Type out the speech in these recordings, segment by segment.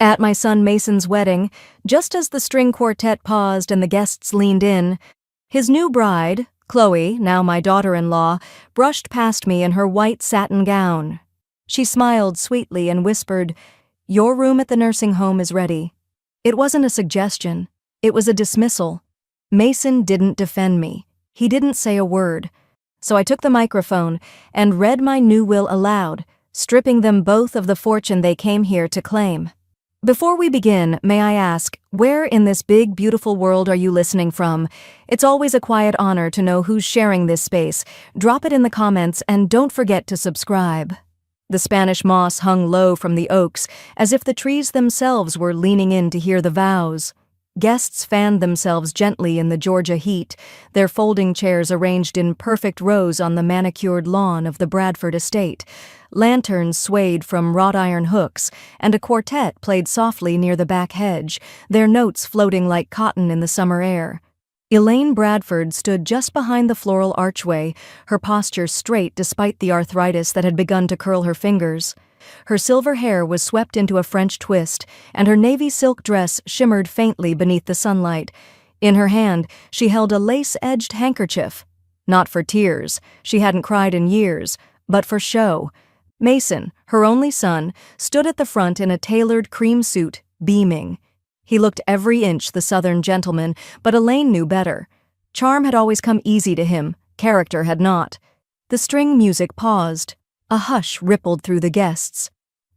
At my son Mason's wedding, just as the string quartet paused and the guests leaned in, his new bride, Chloe, now my daughter-in-law, brushed past me in her white satin gown. She smiled sweetly and whispered, "Your room at the nursing home is ready." It wasn't a suggestion. It was a dismissal. Mason didn't defend me. He didn't say a word. So I took the microphone and read my new will aloud, stripping them both of the fortune they came here to claim. Before we begin, may I ask, where in this big, beautiful world are you listening from? It's always a quiet honor to know who's sharing this space. Drop it in the comments and don't forget to subscribe. The Spanish moss hung low from the oaks, as if the trees themselves were leaning in to hear the vows. Guests fanned themselves gently in the Georgia heat, their folding chairs arranged in perfect rows on the manicured lawn of the Bradford estate. Lanterns swayed from wrought iron hooks, and a quartet played softly near the back hedge, their notes floating like cotton in the summer air. Elaine Bradford stood just behind the floral archway, her posture straight despite the arthritis that had begun to curl her fingers. Her silver hair was swept into a French twist, and her navy silk dress shimmered faintly beneath the sunlight. In her hand, she held a lace-edged handkerchief. Not for tears, she hadn't cried in years, but for show. Mason, her only son, stood at the front in a tailored cream suit, beaming. He looked every inch the Southern gentleman, but Elaine knew better. Charm had always come easy to him, character had not. The string music paused. A hush rippled through the guests.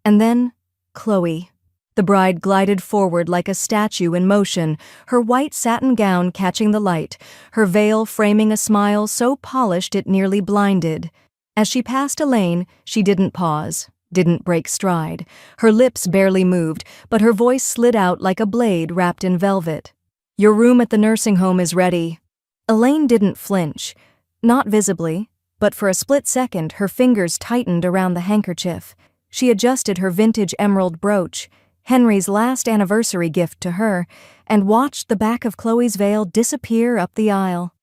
And then, Chloe. The bride glided forward like a statue in motion, her white satin gown catching the light, her veil framing a smile so polished it nearly blinded. As she passed Elaine, she didn't pause, didn't break stride. Her lips barely moved, but her voice slid out like a blade wrapped in velvet. "Your room at the nursing home is ready." Elaine didn't flinch, not visibly, but for a split second her fingers tightened around the handkerchief. She adjusted her vintage emerald brooch, Henry's last anniversary gift to her, and watched the back of Chloe's veil disappear up the aisle.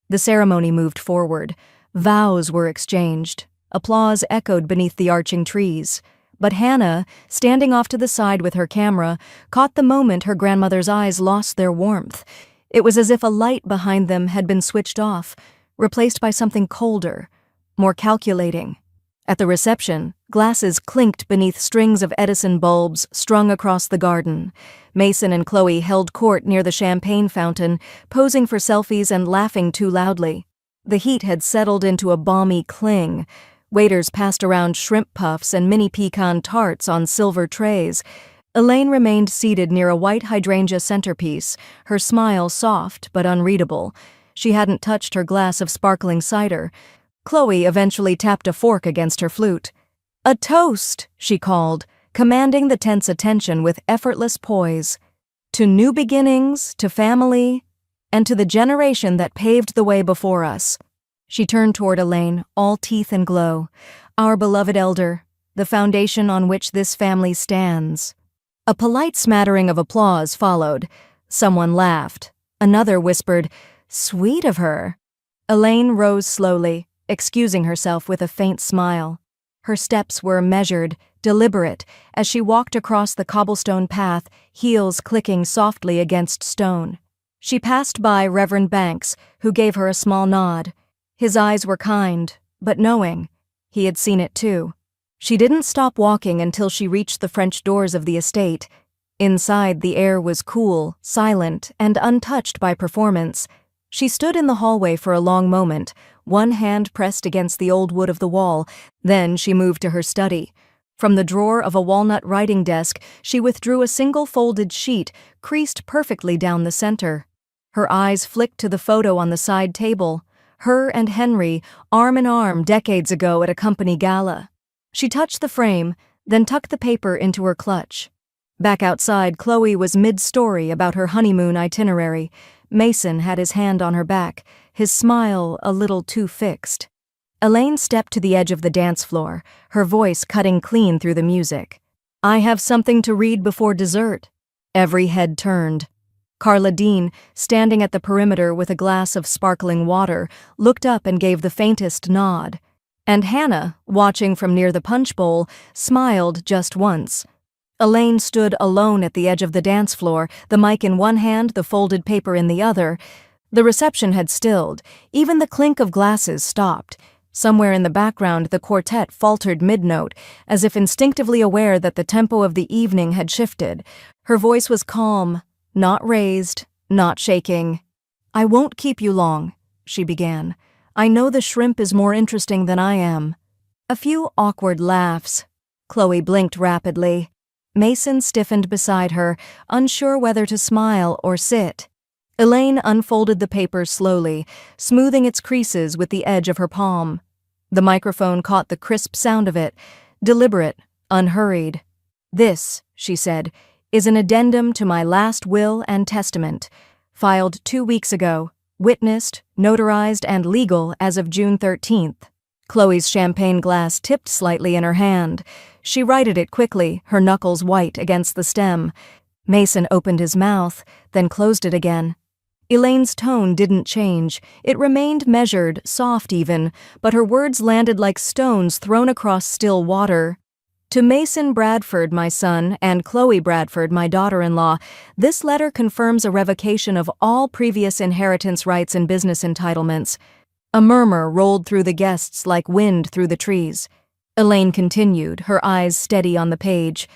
The ceremony moved forward. Vows were exchanged. Applause echoed beneath the arching trees. But Hannah, standing off to the side with her camera, caught the moment her grandmother's eyes lost their warmth. It was as if a light behind them had been switched off, replaced by something colder, more calculating. At the reception, glasses clinked beneath strings of Edison bulbs strung across the garden. Mason and Chloe held court near the champagne fountain, posing for selfies and laughing too loudly. The heat had settled into a balmy cling. Waiters passed around shrimp puffs and mini pecan tarts on silver trays. Elaine remained seated near a white hydrangea centerpiece, her smile soft but unreadable. She hadn't touched her glass of sparkling cider. Chloe eventually tapped a fork against her flute. "A toast," she called, commanding the tense attention with effortless poise. "To new beginnings, to family, and to the generation that paved the way before us." She turned toward Elaine, all teeth and glow. "Our beloved elder, the foundation on which this family stands." A polite smattering of applause followed. Someone laughed. Another whispered, "Sweet of her." Elaine rose slowly, excusing herself with a faint smile. Her steps were measured, deliberate, as she walked across the cobblestone path, heels clicking softly against stone. She passed by Reverend Banks, who gave her a small nod. His eyes were kind, but knowing. He had seen it too. She didn't stop walking until she reached the French doors of the estate. Inside, the air was cool, silent, and untouched by performance. She stood in the hallway for a long moment, one hand pressed against the old wood of the wall. Then she moved to her study. From the drawer of a walnut writing desk, she withdrew a single folded sheet, creased perfectly down the center. Her eyes flicked to the photo on the side table, her and Henry, arm in arm decades ago at a company gala. She touched the frame, then tucked the paper into her clutch. Back outside, Chloe was mid-story about her honeymoon itinerary. Mason had his hand on her back, his smile a little too fixed. Elaine stepped to the edge of the dance floor, her voice cutting clean through the music. "I have something to read before dessert." Every head turned. Carla Dean, standing at the perimeter with a glass of sparkling water, looked up and gave the faintest nod. And Hannah, watching from near the punch bowl, smiled just once. Elaine stood alone at the edge of the dance floor, the mic in one hand, the folded paper in the other. The reception had stilled. Even the clink of glasses stopped. Somewhere in the background, the quartet faltered mid-note, as if instinctively aware that the tempo of the evening had shifted. Her voice was calm, not raised, not shaking. "I won't keep you long," she began. "I know the shrimp is more interesting than I am." A few awkward laughs. Chloe blinked rapidly. Mason stiffened beside her, unsure whether to smile or sit. Elaine unfolded the paper slowly, smoothing its creases with the edge of her palm. The microphone caught the crisp sound of it, deliberate, unhurried. "This," she said, "is an addendum to my last will and testament, filed 2 weeks ago, witnessed, notarized, and legal as of June 13th. Chloe's champagne glass tipped slightly in her hand. She righted it quickly, her knuckles white against the stem. Mason opened his mouth, then closed it again. Elaine's tone didn't change. It remained measured, soft even, but her words landed like stones thrown across still water. "To Mason Bradford, my son, and Chloe Bradford, my daughter-in-law, this letter confirms a revocation of all previous inheritance rights and business entitlements." A murmur rolled through the guests like wind through the trees. Elaine continued, her eyes steady on the page.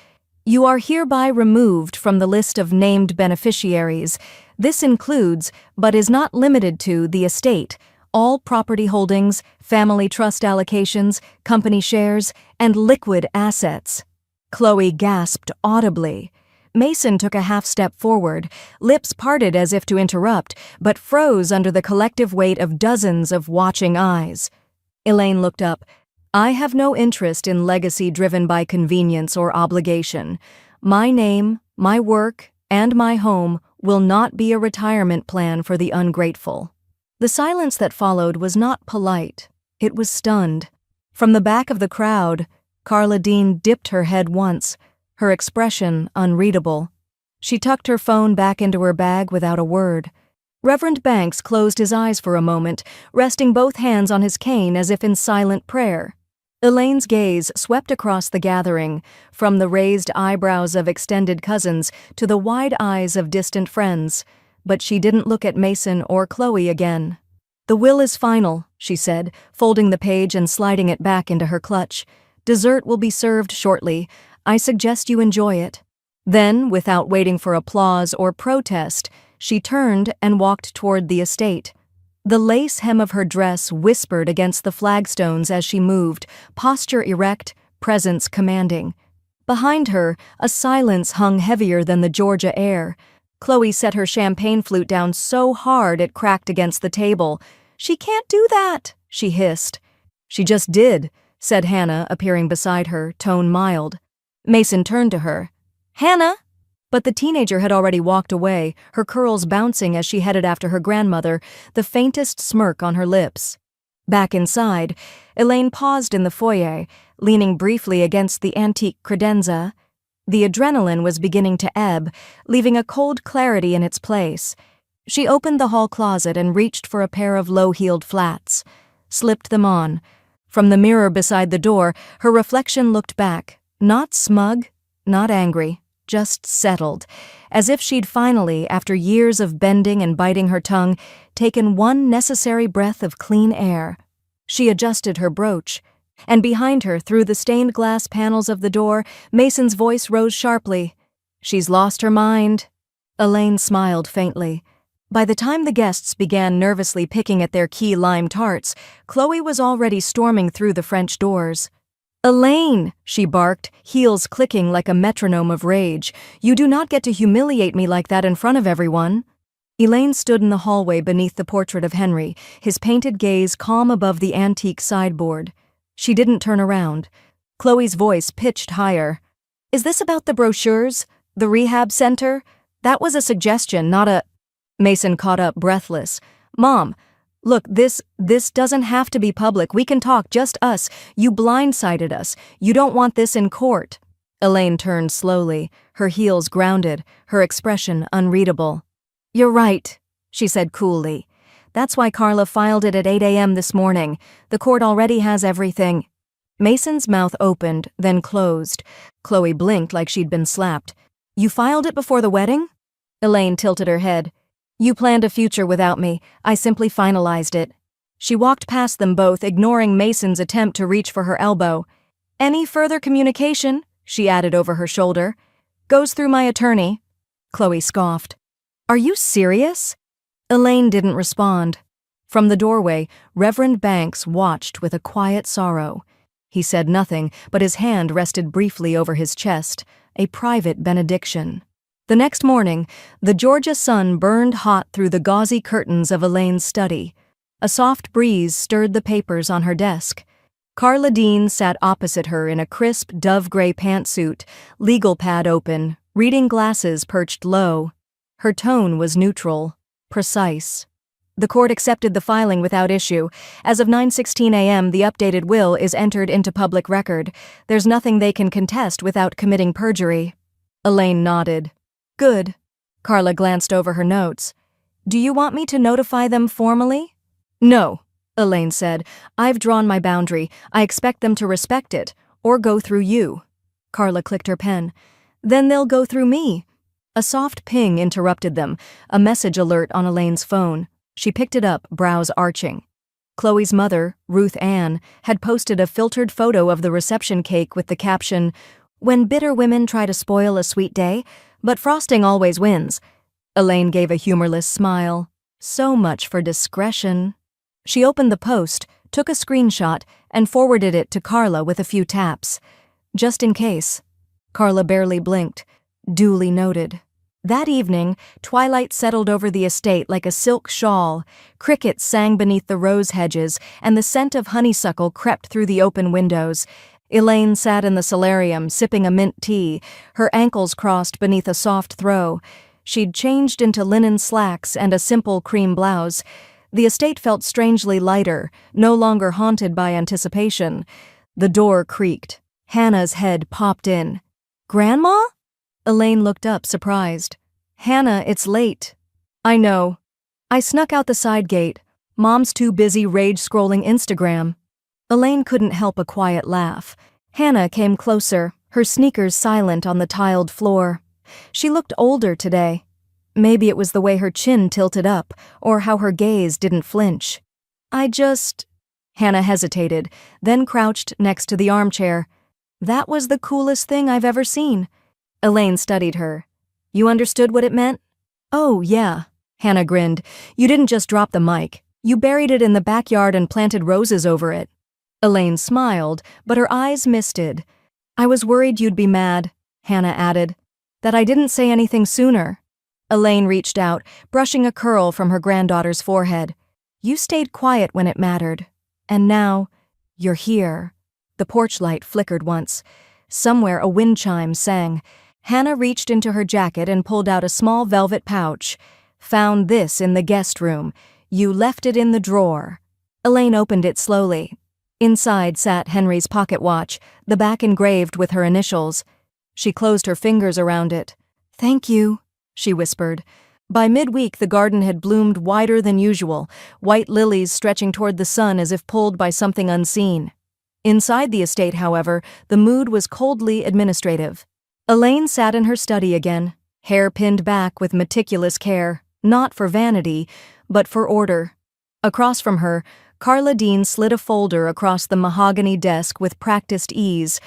"You are hereby removed from the list of named beneficiaries. This includes, but is not limited to, the estate, all property holdings, family trust allocations, company shares, and liquid assets." Chloe gasped audibly. Mason took a half-step forward, lips parted as if to interrupt, but froze under the collective weight of dozens of watching eyes. Elaine looked up. "I have no interest in legacy driven by convenience or obligation. My name, my work, and my home will not be a retirement plan for the ungrateful." The silence that followed was not polite. It was stunned. From the back of the crowd, Carla Dean dipped her head once, her expression unreadable. She tucked her phone back into her bag without a word. Reverend Banks closed his eyes for a moment, resting both hands on his cane as if in silent prayer. Elaine's gaze swept across the gathering, from the raised eyebrows of extended cousins to the wide eyes of distant friends, but she didn't look at Mason or Chloe again. "The will is final," she said, folding the page and sliding it back into her clutch. "Dessert will be served shortly. I suggest you enjoy it." Then, without waiting for applause or protest, she turned and walked toward the estate. The lace hem of her dress whispered against the flagstones as she moved, posture erect, presence commanding. Behind her, a silence hung heavier than the Georgia air. Chloe set her champagne flute down so hard it cracked against the table. "She can't do that," she hissed. "She just did," said Hannah, appearing beside her, tone mild. Mason turned to her. "Hannah!" But the teenager had already walked away, her curls bouncing as she headed after her grandmother, the faintest smirk on her lips. Back inside, Elaine paused in the foyer, leaning briefly against the antique credenza. The adrenaline was beginning to ebb, leaving a cold clarity in its place. She opened the hall closet and reached for a pair of low-heeled flats, slipped them on. From the mirror beside the door, her reflection looked back, not smug, not angry, just settled, as if she'd finally, after years of bending and biting her tongue, taken one necessary breath of clean air. She adjusted her brooch, and behind her, through the stained glass panels of the door, Mason's voice rose sharply. "She's lost her mind." Elaine smiled faintly. By the time the guests began nervously picking at their key lime tarts, Chloe was already storming through the French doors. "Elaine," she barked, heels clicking like a metronome of rage, "you do not get to humiliate me like that in front of everyone." Elaine stood in the hallway beneath the portrait of Henry, his painted gaze calm above the antique sideboard. She didn't turn around. Chloe's voice pitched higher. "Is this about the brochures? The rehab center? That was a suggestion, not a—" Mason caught up, breathless. "Mom, look, this doesn't have to be public. We can talk, just us. You blindsided us. You don't want this in court." Elaine turned slowly, her heels grounded, her expression unreadable. "You're right," she said coolly. "That's why Carla filed it at 8 a.m. this morning. The court already has everything." Mason's mouth opened, then closed. Chloe blinked like she'd been slapped. You filed it before the wedding? Elaine tilted her head. You planned a future without me. I simply finalized it. She walked past them both, ignoring Mason's attempt to reach for her elbow. Any further communication, she added over her shoulder, goes through my attorney. Chloe scoffed. Are you serious? Elaine didn't respond. From the doorway, Reverend Banks watched with a quiet sorrow. He said nothing, but his hand rested briefly over his chest, a private benediction. The next morning, the Georgia sun burned hot through the gauzy curtains of Elaine's study. A soft breeze stirred the papers on her desk. Carla Dean sat opposite her in a crisp dove-gray pantsuit, legal pad open, reading glasses perched low. Her tone was neutral, precise. The court accepted the filing without issue. As of 9:16 a.m., the updated will is entered into public record. There's nothing they can contest without committing perjury. Elaine nodded. Good. Carla glanced over her notes. Do you want me to notify them formally? No, Elaine said. I've drawn my boundary. I expect them to respect it, or go through you. Carla clicked her pen. Then they'll go through me. A soft ping interrupted them, a message alert on Elaine's phone. She picked it up, brows arching. Chloe's mother, Ruth Ann, had posted a filtered photo of the reception cake with the caption, When bitter women try to spoil a sweet day, but frosting always wins. Elaine gave a humorless smile. So much for discretion. She opened the post, took a screenshot, and forwarded it to Carla with a few taps. Just in case. Carla barely blinked. Duly noted. That evening, twilight settled over the estate like a silk shawl. Crickets sang beneath the rose hedges, and the scent of honeysuckle crept through the open windows. Elaine sat in the solarium, sipping a mint tea, her ankles crossed beneath a soft throw. She'd changed into linen slacks and a simple cream blouse. The estate felt strangely lighter, no longer haunted by anticipation. The door creaked. Hannah's head popped in. Grandma? Elaine looked up, surprised. Hannah, it's late. I know. I snuck out the side gate. Mom's too busy rage-scrolling Instagram. Elaine couldn't help a quiet laugh. Hannah came closer, her sneakers silent on the tiled floor. She looked older today. Maybe it was the way her chin tilted up, or how her gaze didn't flinch. Hannah hesitated, then crouched next to the armchair. That was the coolest thing I've ever seen. Elaine studied her. You understood what it meant? Oh, yeah. Hannah grinned. You didn't just drop the mic. You buried it in the backyard and planted roses over it. Elaine smiled, but her eyes misted. I was worried you'd be mad, Hannah added. That I didn't say anything sooner. Elaine reached out, brushing a curl from her granddaughter's forehead. You stayed quiet when it mattered. And now, you're here. The porch light flickered once. Somewhere a wind chime sang. Hannah reached into her jacket and pulled out a small velvet pouch. Found this in the guest room. You left it in the drawer. Elaine opened it slowly. Inside sat Henry's pocket watch, the back engraved with her initials. She closed her fingers around it. Thank you, she whispered. By midweek, the garden had bloomed wider than usual, white lilies stretching toward the sun as if pulled by something unseen. Inside the estate, however, the mood was coldly administrative. Elaine sat in her study again, hair pinned back with meticulous care, not for vanity, but for order. Across from her, Carla Dean slid a folder across the mahogany desk with practiced ease.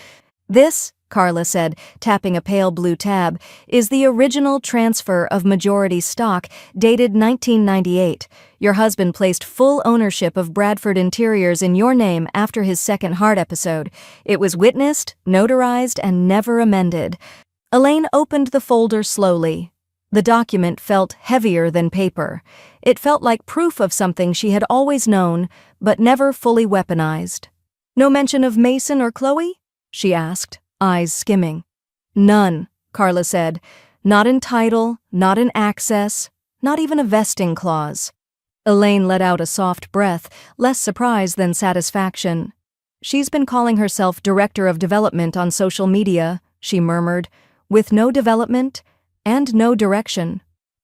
This, Carla said, tapping a pale blue tab, is the original transfer of majority stock, dated 1998. Your husband placed full ownership of Bradford Interiors in your name after his second heart episode. It was witnessed, notarized, and never amended. Elaine opened the folder slowly. The document felt heavier than paper. It felt like proof of something she had always known, but never fully weaponized. No mention of Mason or Chloe? She asked, eyes skimming. None, Carla said. Not in title, not in access, not even a vesting clause. Elaine let out a soft breath, less surprise than satisfaction. She's been calling herself Director of Development on social media, she murmured, with no development and no direction.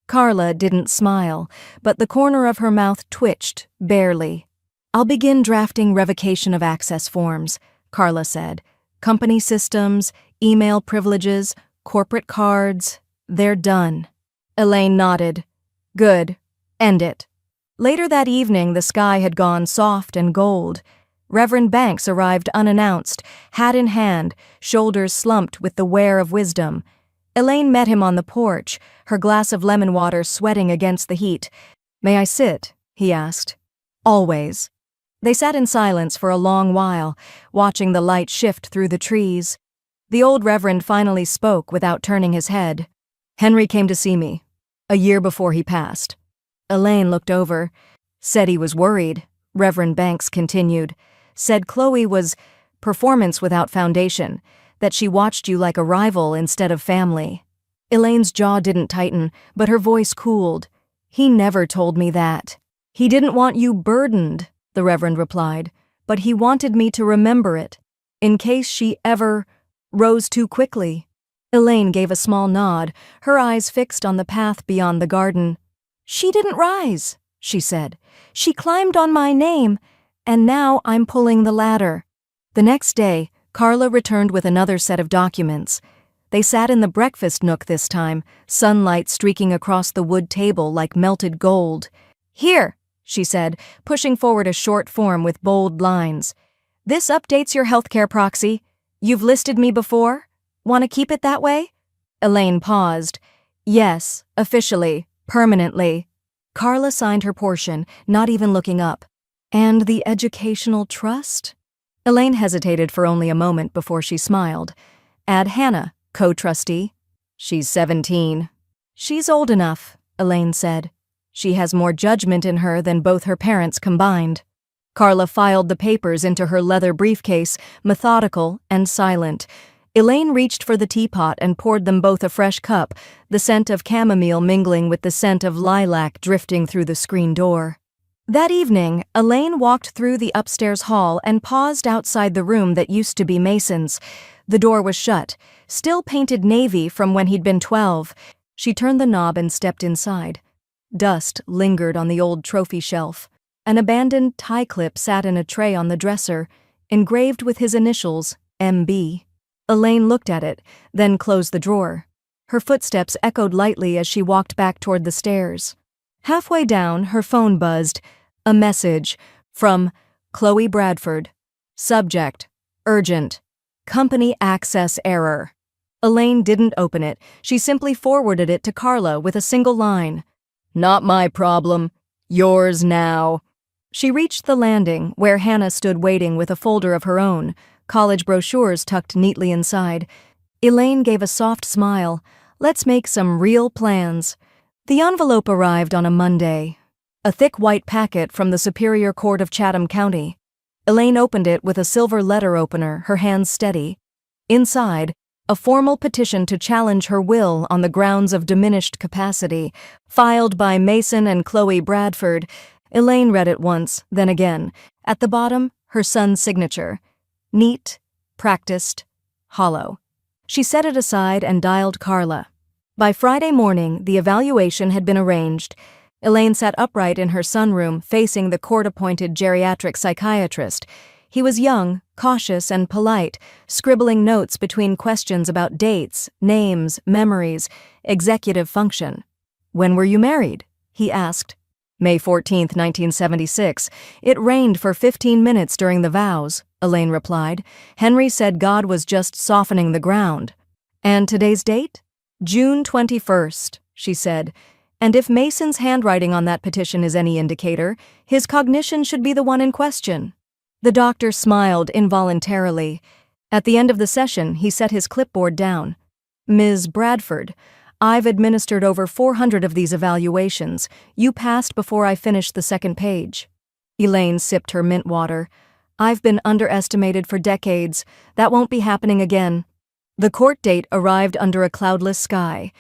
Carla didn't smile, but the corner of her mouth twitched, barely. I'll begin drafting revocation of access forms. Carla said. Company systems, email privileges, corporate cards, they're done. Elaine nodded. Good. End it. Later that evening, the sky had gone soft and gold. Reverend Banks arrived unannounced, hat in hand, shoulders slumped with the wear of wisdom. Elaine met him on the porch, her glass of lemon water sweating against the heat. May I sit? He asked. Always. They sat in silence for a long while, watching the light shift through the trees. The old reverend finally spoke without turning his head. Henry came to see me, a year before he passed. Elaine looked over. Said he was worried, Reverend Banks continued. Said Chloe was performance without foundation, that she watched you like a rival instead of family. Elaine's jaw didn't tighten, but her voice cooled. He never told me that. He didn't want you burdened, the Reverend replied, but he wanted me to remember it, in case she ever rose too quickly. Elaine gave a small nod, her eyes fixed on the path beyond the garden. She didn't rise, she said. She climbed on my name, and now I'm pulling the ladder. The next day, Carla returned with another set of documents. They sat in the breakfast nook this time, sunlight streaking across the wood table like melted gold. Here, she said, pushing forward a short form with bold lines. This updates your healthcare proxy. You've listed me before? Want to keep it that way? Elaine paused. Yes, officially, permanently. Carla signed her portion, not even looking up. And the educational trust? Elaine hesitated for only a moment before she smiled. Add Hannah, co-trustee. She's 17. She's old enough, Elaine said. She has more judgment in her than both her parents combined. Carla filed the papers into her leather briefcase, methodical and silent. Elaine reached for the teapot and poured them both a fresh cup, the scent of chamomile mingling with the scent of lilac drifting through the screen door. That evening, Elaine walked through the upstairs hall and paused outside the room that used to be Mason's. The door was shut, still painted navy from when he'd been 12. She turned the knob and stepped inside. Dust lingered on the old trophy shelf. An abandoned tie clip sat in a tray on the dresser, engraved with his initials, MB. Elaine looked at it, then closed the drawer. Her footsteps echoed lightly as she walked back toward the stairs. Halfway down, her phone buzzed. A message from Chloe Bradford. Subject: urgent. Company access error. Elaine didn't open it. She simply forwarded it to Carla with a single line. Not my problem. Yours now. She reached the landing, where Hannah stood waiting with a folder of her own, college brochures tucked neatly inside. Elaine gave a soft smile. Let's make some real plans. The envelope arrived on a Monday. A thick white packet from the Superior Court of Chatham County. Elaine opened it with a silver letter opener, her hands steady. Inside, a formal petition to challenge her will on the grounds of diminished capacity, filed by Mason and Chloe Bradford. Elaine read it once, then again. At the bottom, her son's signature. Neat, practiced, hollow. She set it aside and dialed Carla. By Friday morning, the evaluation had been arranged. Elaine sat upright in her sunroom, facing the court-appointed geriatric psychiatrist. He was young, cautious, and polite, scribbling notes between questions about dates, names, memories, executive function. When were you married? He asked. May 14, 1976. It rained for 15 minutes during the vows, Elaine replied. Henry said God was just softening the ground. And today's date? June 21st, she said. And if Mason's handwriting on that petition is any indicator, his cognition should be the one in question. The doctor smiled involuntarily. At the end of the session, he set his clipboard down. Ms. Bradford, I've administered over 400 of these evaluations. You passed before I finished the second page. Elaine sipped her mint water. I've been underestimated for decades. That won't be happening again. The court date arrived under a cloudless sky.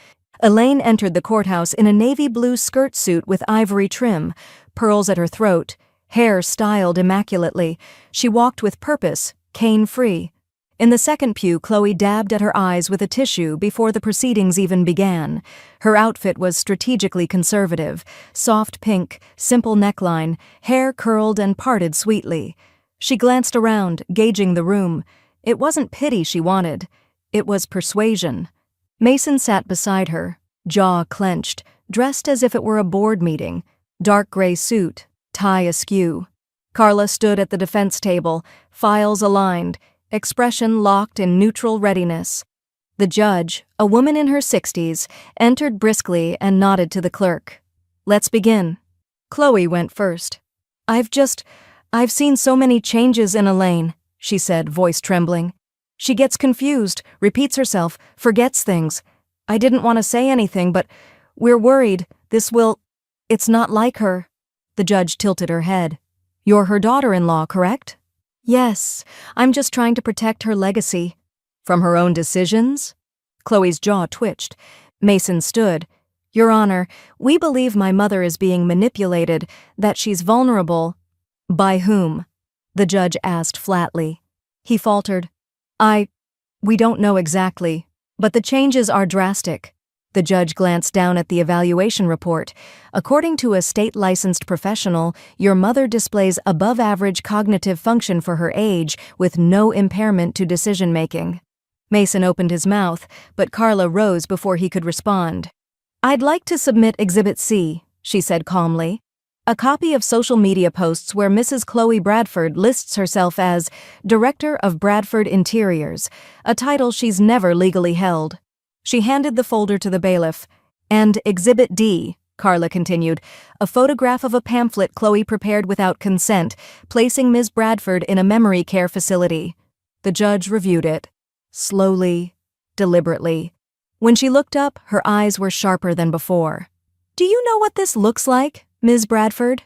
Elaine entered the courthouse in a navy blue skirt suit with ivory trim, pearls at her throat, hair styled immaculately. She walked with purpose, cane-free. In the second pew, Chloe dabbed at her eyes with a tissue before the proceedings even began. Her outfit was strategically conservative, soft pink, simple neckline, hair curled and parted sweetly. She glanced around, gauging the room. It wasn't pity she wanted. It was persuasion. Mason sat beside her, jaw clenched, dressed as if it were a board meeting, dark gray suit, tie askew. Carla stood at the defense table, files aligned, expression locked in neutral readiness. The judge, a woman in her 60s, entered briskly and nodded to the clerk. "Let's begin." Chloe went first. I've seen so many changes in Elaine," she said, voice trembling. "She gets confused, repeats herself, forgets things. I didn't want to say anything, but we're worried it's not like her." The judge tilted her head. "You're her daughter-in-law, correct?" "Yes, I'm just trying to protect her legacy." "From her own decisions?" Chloe's jaw twitched. Mason stood. "Your Honor, we believe my mother is being manipulated, that she's vulnerable." "By whom?" the judge asked flatly. He faltered. We don't know exactly, but the changes are drastic." The judge glanced down at the evaluation report. "According to a state-licensed professional, your mother displays above-average cognitive function for her age with no impairment to decision-making." Mason opened his mouth, but Carla rose before he could respond. "I'd like to submit Exhibit C," she said calmly. "A copy of social media posts where Mrs. Chloe Bradford lists herself as Director of Bradford Interiors, a title she's never legally held." She handed the folder to the bailiff. "And Exhibit D," Carla continued, "a photograph of a pamphlet Chloe prepared without consent, placing Ms. Bradford in a memory care facility." The judge reviewed it. Slowly, deliberately. When she looked up, her eyes were sharper than before. "Do you know what this looks like, Ms. Bradford?"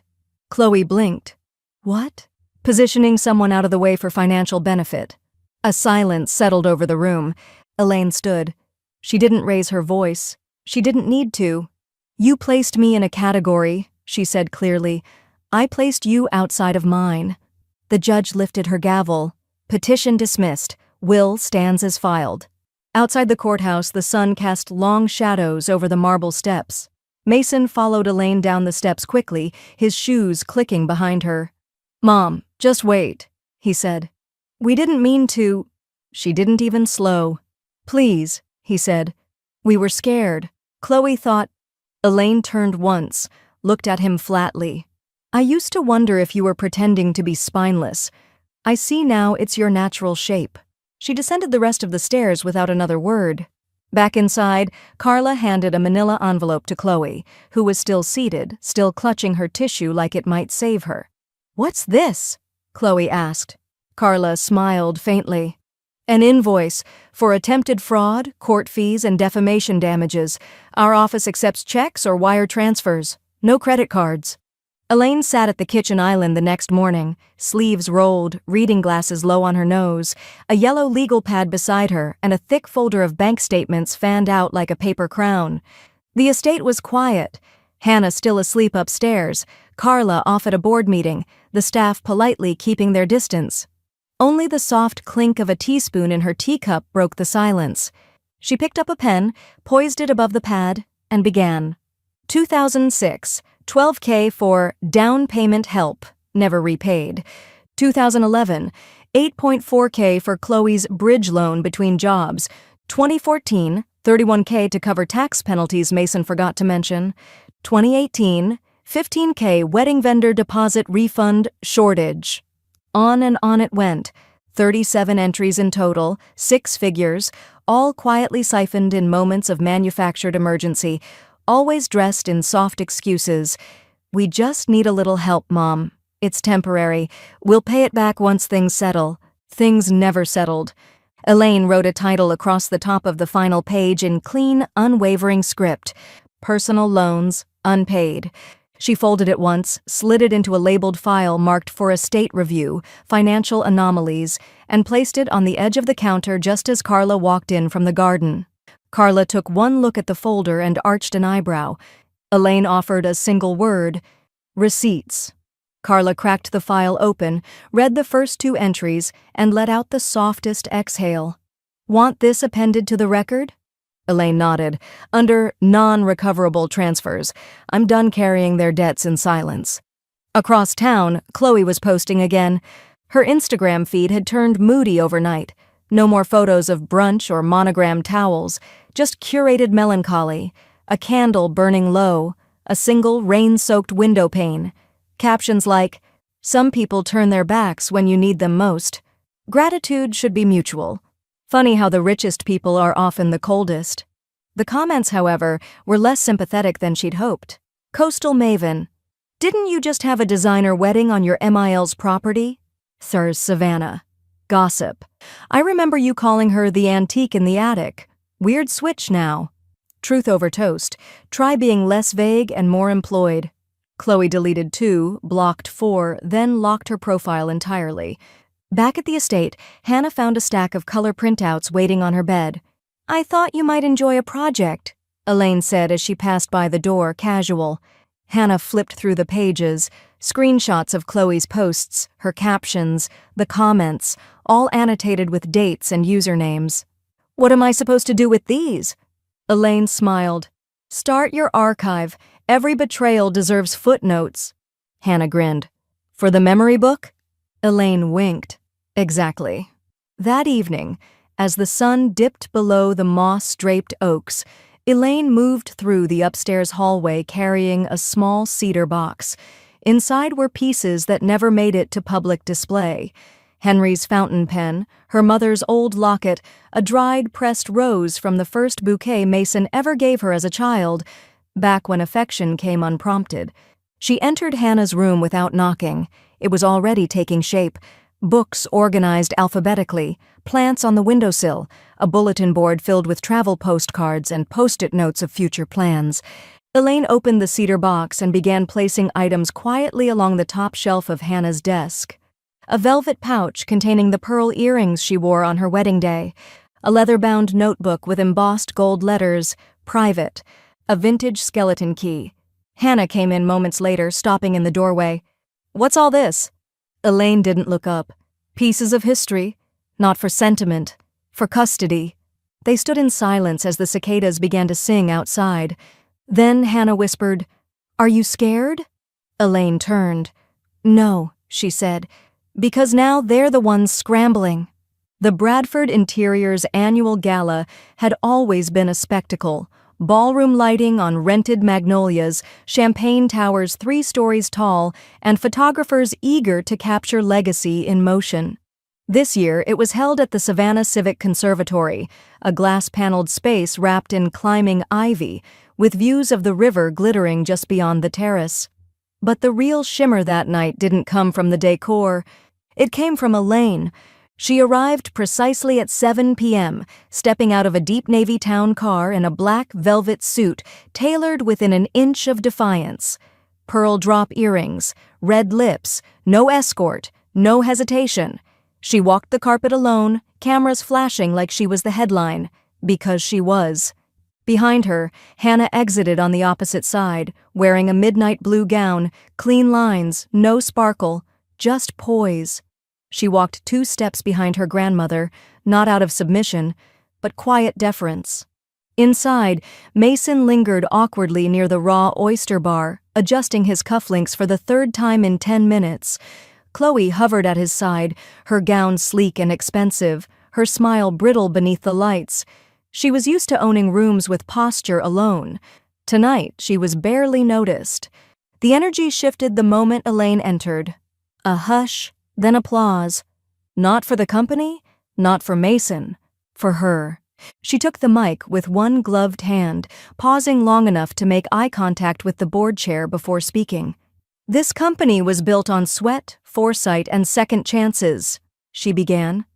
Chloe blinked. "What?" "Positioning someone out of the way for financial benefit." A silence settled over the room. Elaine stood. She didn't raise her voice. She didn't need to. "You placed me in a category," she said clearly. "I placed you outside of mine." The judge lifted her gavel. "Petition dismissed. Will stands as filed." Outside the courthouse, the sun cast long shadows over the marble steps. Mason followed Elaine down the steps quickly, his shoes clicking behind her. "Mom, just wait," he said. "We didn't mean to—" She didn't even slow. "Please," he said. "We were scared." Chloe thought. Elaine turned once, looked at him flatly. "I used to wonder if you were pretending to be spineless. I see now it's your natural shape." She descended the rest of the stairs without another word. Back inside, Carla handed a manila envelope to Chloe, who was still seated, still clutching her tissue like it might save her. "What's this?" Chloe asked. Carla smiled faintly. "An invoice for attempted fraud, court fees, and defamation damages. Our office accepts checks or wire transfers. No credit cards." Elaine sat at the kitchen island the next morning, sleeves rolled, reading glasses low on her nose, a yellow legal pad beside her, and a thick folder of bank statements fanned out like a paper crown. The estate was quiet. Hannah still asleep upstairs, Carla off at a board meeting, the staff politely keeping their distance. Only the soft clink of a teaspoon in her teacup broke the silence. She picked up a pen, poised it above the pad, and began. 2006, $12K for down payment help, never repaid. 2011, $8.4K for Chloe's bridge loan between jobs. 2014, $31K to cover tax penalties Mason forgot to mention. 2018, $15K wedding vendor deposit refund shortage. On and on it went. 37 entries in total, 6 figures, all quietly siphoned in moments of manufactured emergency, always dressed in soft excuses. "We just need a little help, Mom. It's temporary. We'll pay it back once things settle." Things never settled. Elaine wrote a title across the top of the final page in clean, unwavering script. Personal loans, unpaid. She folded it once, slid it into a labeled file marked for estate review, financial anomalies, and placed it on the edge of the counter just as Carla walked in from the garden. Carla took one look at the folder and arched an eyebrow. Elaine offered a single word, "Receipts." Carla cracked the file open, read the first 2 entries, and let out the softest exhale. "Want this appended to the record?" Elaine nodded. "Under non-recoverable transfers. I'm done carrying their debts in silence." Across town, Chloe was posting again. Her Instagram feed had turned moody overnight. No more photos of brunch or monogrammed towels, just curated melancholy, a candle burning low, a single rain-soaked window pane. Captions like, "Some people turn their backs when you need them most. Gratitude should be mutual. Funny how the richest people are often the coldest." The comments, however, were less sympathetic than she'd hoped. Coastal Maven. "Didn't you just have a designer wedding on your MIL's property?" Thurs Savannah. Gossip. "I remember you calling her the antique in the attic. Weird switch now." Truth over toast. "Try being less vague and more employed." Chloe deleted 2, blocked 4, then locked her profile entirely. Back at the estate, Hannah found a stack of color printouts waiting on her bed. "I thought you might enjoy a project," Elaine said as she passed by the door, casual. Hannah flipped through the pages, screenshots of Chloe's posts, her captions, the comments, all annotated with dates and usernames. "What am I supposed to do with these?" Elaine smiled. "Start your archive. Every betrayal deserves footnotes." Hannah grinned. "For the memory book?" Elaine winked. "Exactly." That evening, as the sun dipped below the moss-draped oaks, Elaine moved through the upstairs hallway carrying a small cedar box. Inside were pieces that never made it to public display. Henry's fountain pen, her mother's old locket, a dried pressed rose from the first bouquet Mason ever gave her as a child, back when affection came unprompted. She entered Hannah's room without knocking. It was already taking shape. Books organized alphabetically, plants on the windowsill, a bulletin board filled with travel postcards and post-it notes of future plans. Elaine opened the cedar box and began placing items quietly along the top shelf of Hannah's desk. A velvet pouch containing the pearl earrings she wore on her wedding day, a leather-bound notebook with embossed gold letters, "Private," a vintage skeleton key. Hannah came in moments later, stopping in the doorway. "What's all this?" Elaine didn't look up. "Pieces of history. Not for sentiment. For custody." They stood in silence as the cicadas began to sing outside. Then Hannah whispered, "Are you scared?" Elaine turned. "No," she said, "because now they're the ones scrambling." The Bradford Interior's annual gala had always been a spectacle. Ballroom lighting on rented magnolias, champagne towers 3 stories tall, and photographers eager to capture legacy in motion. This year, it was held at the Savannah Civic Conservatory, a glass-paneled space wrapped in climbing ivy, with views of the river glittering just beyond the terrace. But the real shimmer that night didn't come from the decor. It came from Elaine. She arrived precisely at 7 p.m., stepping out of a deep navy town car in a black velvet suit tailored within an inch of defiance. Pearl drop earrings, red lips, no escort, no hesitation. She walked the carpet alone, cameras flashing like she was the headline, because she was. Behind her, Hannah exited on the opposite side, wearing a midnight blue gown, clean lines, no sparkle, just poise. She walked 2 steps behind her grandmother, not out of submission, but quiet deference. Inside, Mason lingered awkwardly near the raw oyster bar, adjusting his cufflinks for the 3rd time in 10 minutes. Chloe hovered at his side, her gown sleek and expensive, her smile brittle beneath the lights. She was used to owning rooms with posture alone. Tonight, she was barely noticed. The energy shifted the moment Elaine entered. A hush, then applause. Not for the company, not for Mason, for her. She took the mic with one gloved hand, pausing long enough to make eye contact with the board chair before speaking. "This company was built on sweat, foresight, and second chances," she began.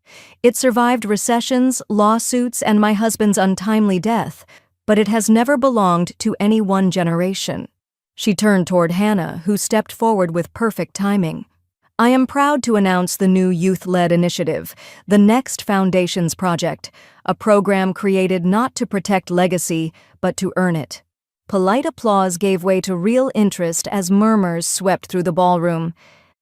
"It survived recessions, lawsuits, and my husband's untimely death, but it has never belonged to any one generation." She turned toward Hannah, who stepped forward with perfect timing. "I am proud to announce the new youth-led initiative, the Next Foundations Project, a program created not to protect legacy, but to earn it." Polite applause gave way to real interest as murmurs swept through the ballroom.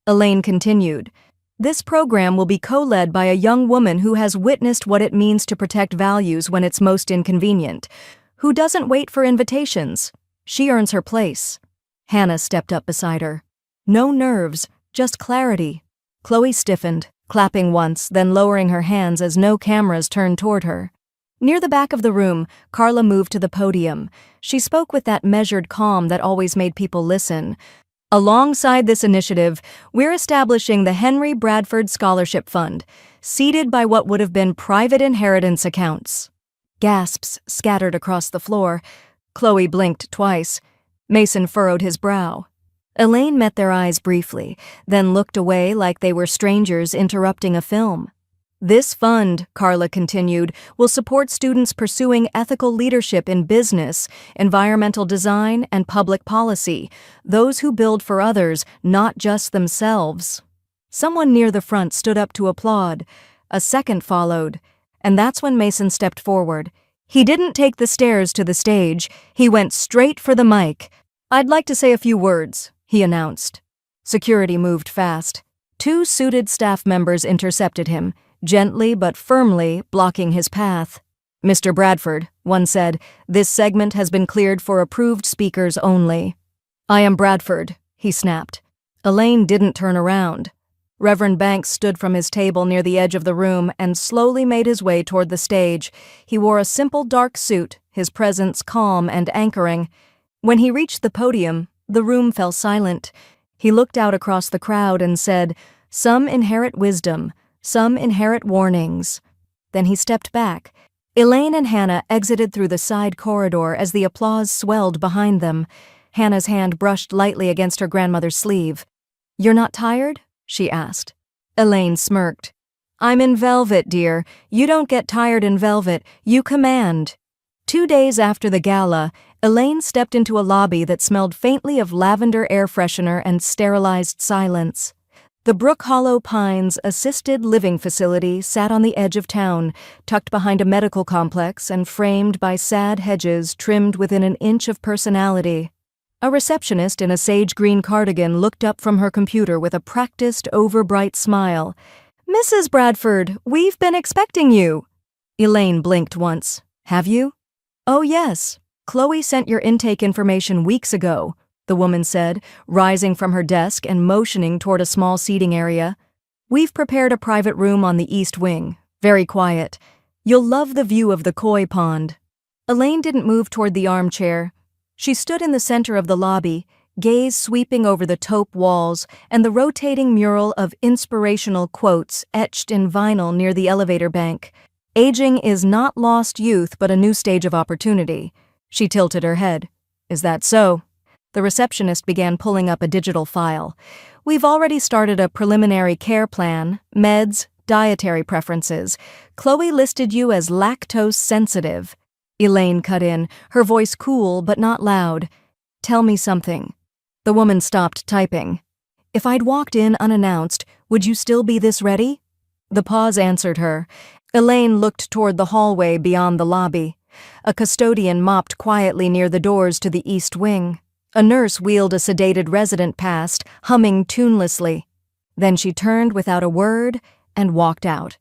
Elaine continued, "This program will be co-led by a young woman who has witnessed what it means to protect values when it's most inconvenient, who doesn't wait for invitations. She earns her place." Hannah stepped up beside her. No nerves, just clarity. Chloe stiffened, clapping once, then lowering her hands as no cameras turned toward her. Near the back of the room, Carla moved to the podium. She spoke with that measured calm that always made people listen. Alongside this initiative, we're establishing the Henry Bradford Scholarship Fund, seeded by what would have been private inheritance accounts. Gasps scattered across the floor. Chloe blinked twice. Mason furrowed his brow. Elaine met their eyes briefly, then looked away like they were strangers interrupting a film. This fund, Carla continued, will support students pursuing ethical leadership in business, environmental design, and public policy, those who build for others, not just themselves. Someone near the front stood up to applaud. A second followed, and that's when Mason stepped forward. He didn't take the stairs to the stage. He went straight for the mic. "I'd like to say a few words," he announced. Security moved fast. 2 suited staff members intercepted him, gently but firmly blocking his path. "Mr. Bradford," one said, "this segment has been cleared for approved speakers only." "I am Bradford," he snapped. Elaine didn't turn around. Reverend Banks stood from his table near the edge of the room and slowly made his way toward the stage. He wore a simple dark suit, his presence calm and anchoring. When he reached the podium, the room fell silent. He looked out across the crowd and said, "Some inherit wisdom, some inherit warnings." Then he stepped back. Elaine and Hannah exited through the side corridor as the applause swelled behind them. Hannah's hand brushed lightly against her grandmother's sleeve. "You're not tired?" she asked. Elaine smirked. "I'm in velvet, dear. You don't get tired in velvet. You command." 2 days after the gala, Elaine stepped into a lobby that smelled faintly of lavender air freshener and sterilized silence. The Brook Hollow Pines assisted living facility sat on the edge of town, tucked behind a medical complex and framed by sad hedges trimmed within an inch of personality. A receptionist in a sage green cardigan looked up from her computer with a practiced, overbright smile. "Mrs. Bradford, we've been expecting you." Elaine blinked once. "Have you?" "Oh, yes. Chloe sent your intake information weeks ago," the woman said, rising from her desk and motioning toward a small seating area. "We've prepared a private room on the east wing. Very quiet. You'll love the view of the koi pond." Elaine didn't move toward the armchair. She stood in the center of the lobby, gaze sweeping over the taupe walls and the rotating mural of inspirational quotes etched in vinyl near the elevator bank. "Aging is not lost youth but a new stage of opportunity." She tilted her head. "Is that so?" The receptionist began pulling up a digital file. "We've already started a preliminary care plan, meds, dietary preferences. Chloe listed you as lactose sensitive." Elaine cut in, her voice cool but not loud. "Tell me something." The woman stopped typing. "If I'd walked in unannounced, would you still be this ready?" The pause answered her. Elaine looked toward the hallway beyond the lobby. A custodian mopped quietly near the doors to the east wing. A nurse wheeled a sedated resident past, humming tunelessly. Then she turned without a word and walked out.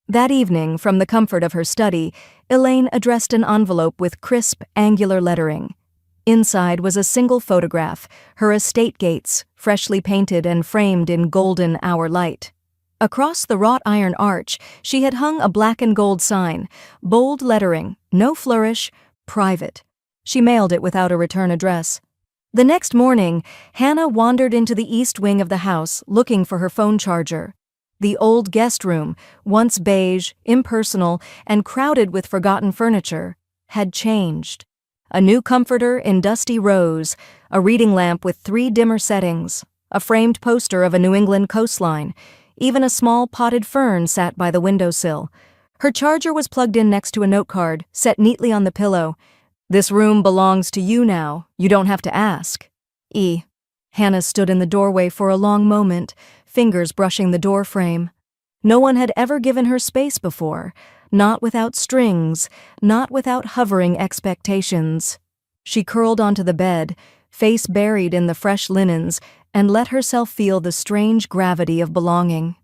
That evening, from the comfort of her study, Elaine addressed an envelope with crisp, angular lettering. Inside was a single photograph, her estate gates, freshly painted and framed in golden hour light. Across the wrought iron arch, she had hung a black and gold sign, bold lettering, no flourish, private. She mailed it without a return address. The next morning, Hannah wandered into the east wing of the house, looking for her phone charger. The old guest room, once beige, impersonal, and crowded with forgotten furniture, had changed. A new comforter in dusty rose, a reading lamp with 3 dimmer settings, a framed poster of a New England coastline. Even a small potted fern sat by the windowsill. Her charger was plugged in next to a note card, set neatly on the pillow. "This room belongs to you now. You don't have to ask." Hannah stood in the doorway for a long moment, fingers brushing the door frame. No one had ever given her space before, not without strings, not without hovering expectations. She curled onto the bed, face buried in the fresh linens, and let herself feel the strange gravity of belonging.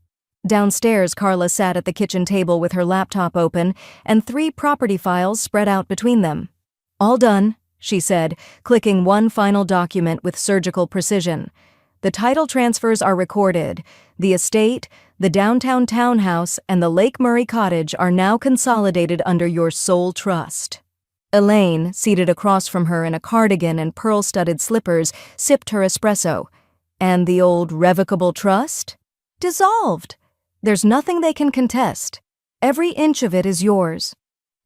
Downstairs, Carla sat at the kitchen table with her laptop open and 3 property files spread out between them. "All done," she said, clicking one final document with surgical precision. The title transfers are recorded. The estate, the downtown townhouse, and the Lake Murray cottage are now consolidated under your sole trust." Elaine, seated across from her in a cardigan and pearl-studded slippers, sipped her espresso. "And the old revocable trust?" "Dissolved. There's nothing they can contest. Every inch of it is yours."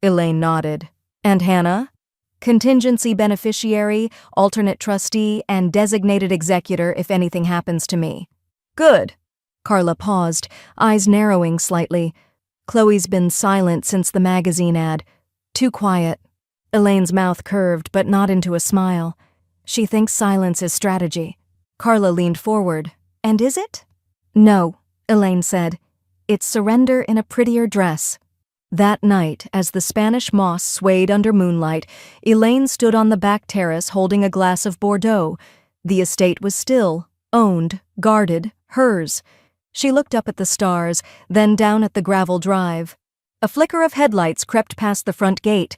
Elaine nodded. "And Hannah?" "Contingency beneficiary, alternate trustee, and designated executor if anything happens to me." "Good." Carla paused, eyes narrowing slightly. "Chloe's been silent since the magazine ad. Too quiet." Elaine's mouth curved, but not into a smile. "She thinks silence is strategy." Carla leaned forward. "And is it?" "No," Elaine said. "It's surrender in a prettier dress." That night, as the Spanish moss swayed under moonlight, Elaine stood on the back terrace holding a glass of Bordeaux. The estate was still, owned, guarded, hers. She looked up at the stars, then down at the gravel drive. A flicker of headlights crept past the front gate,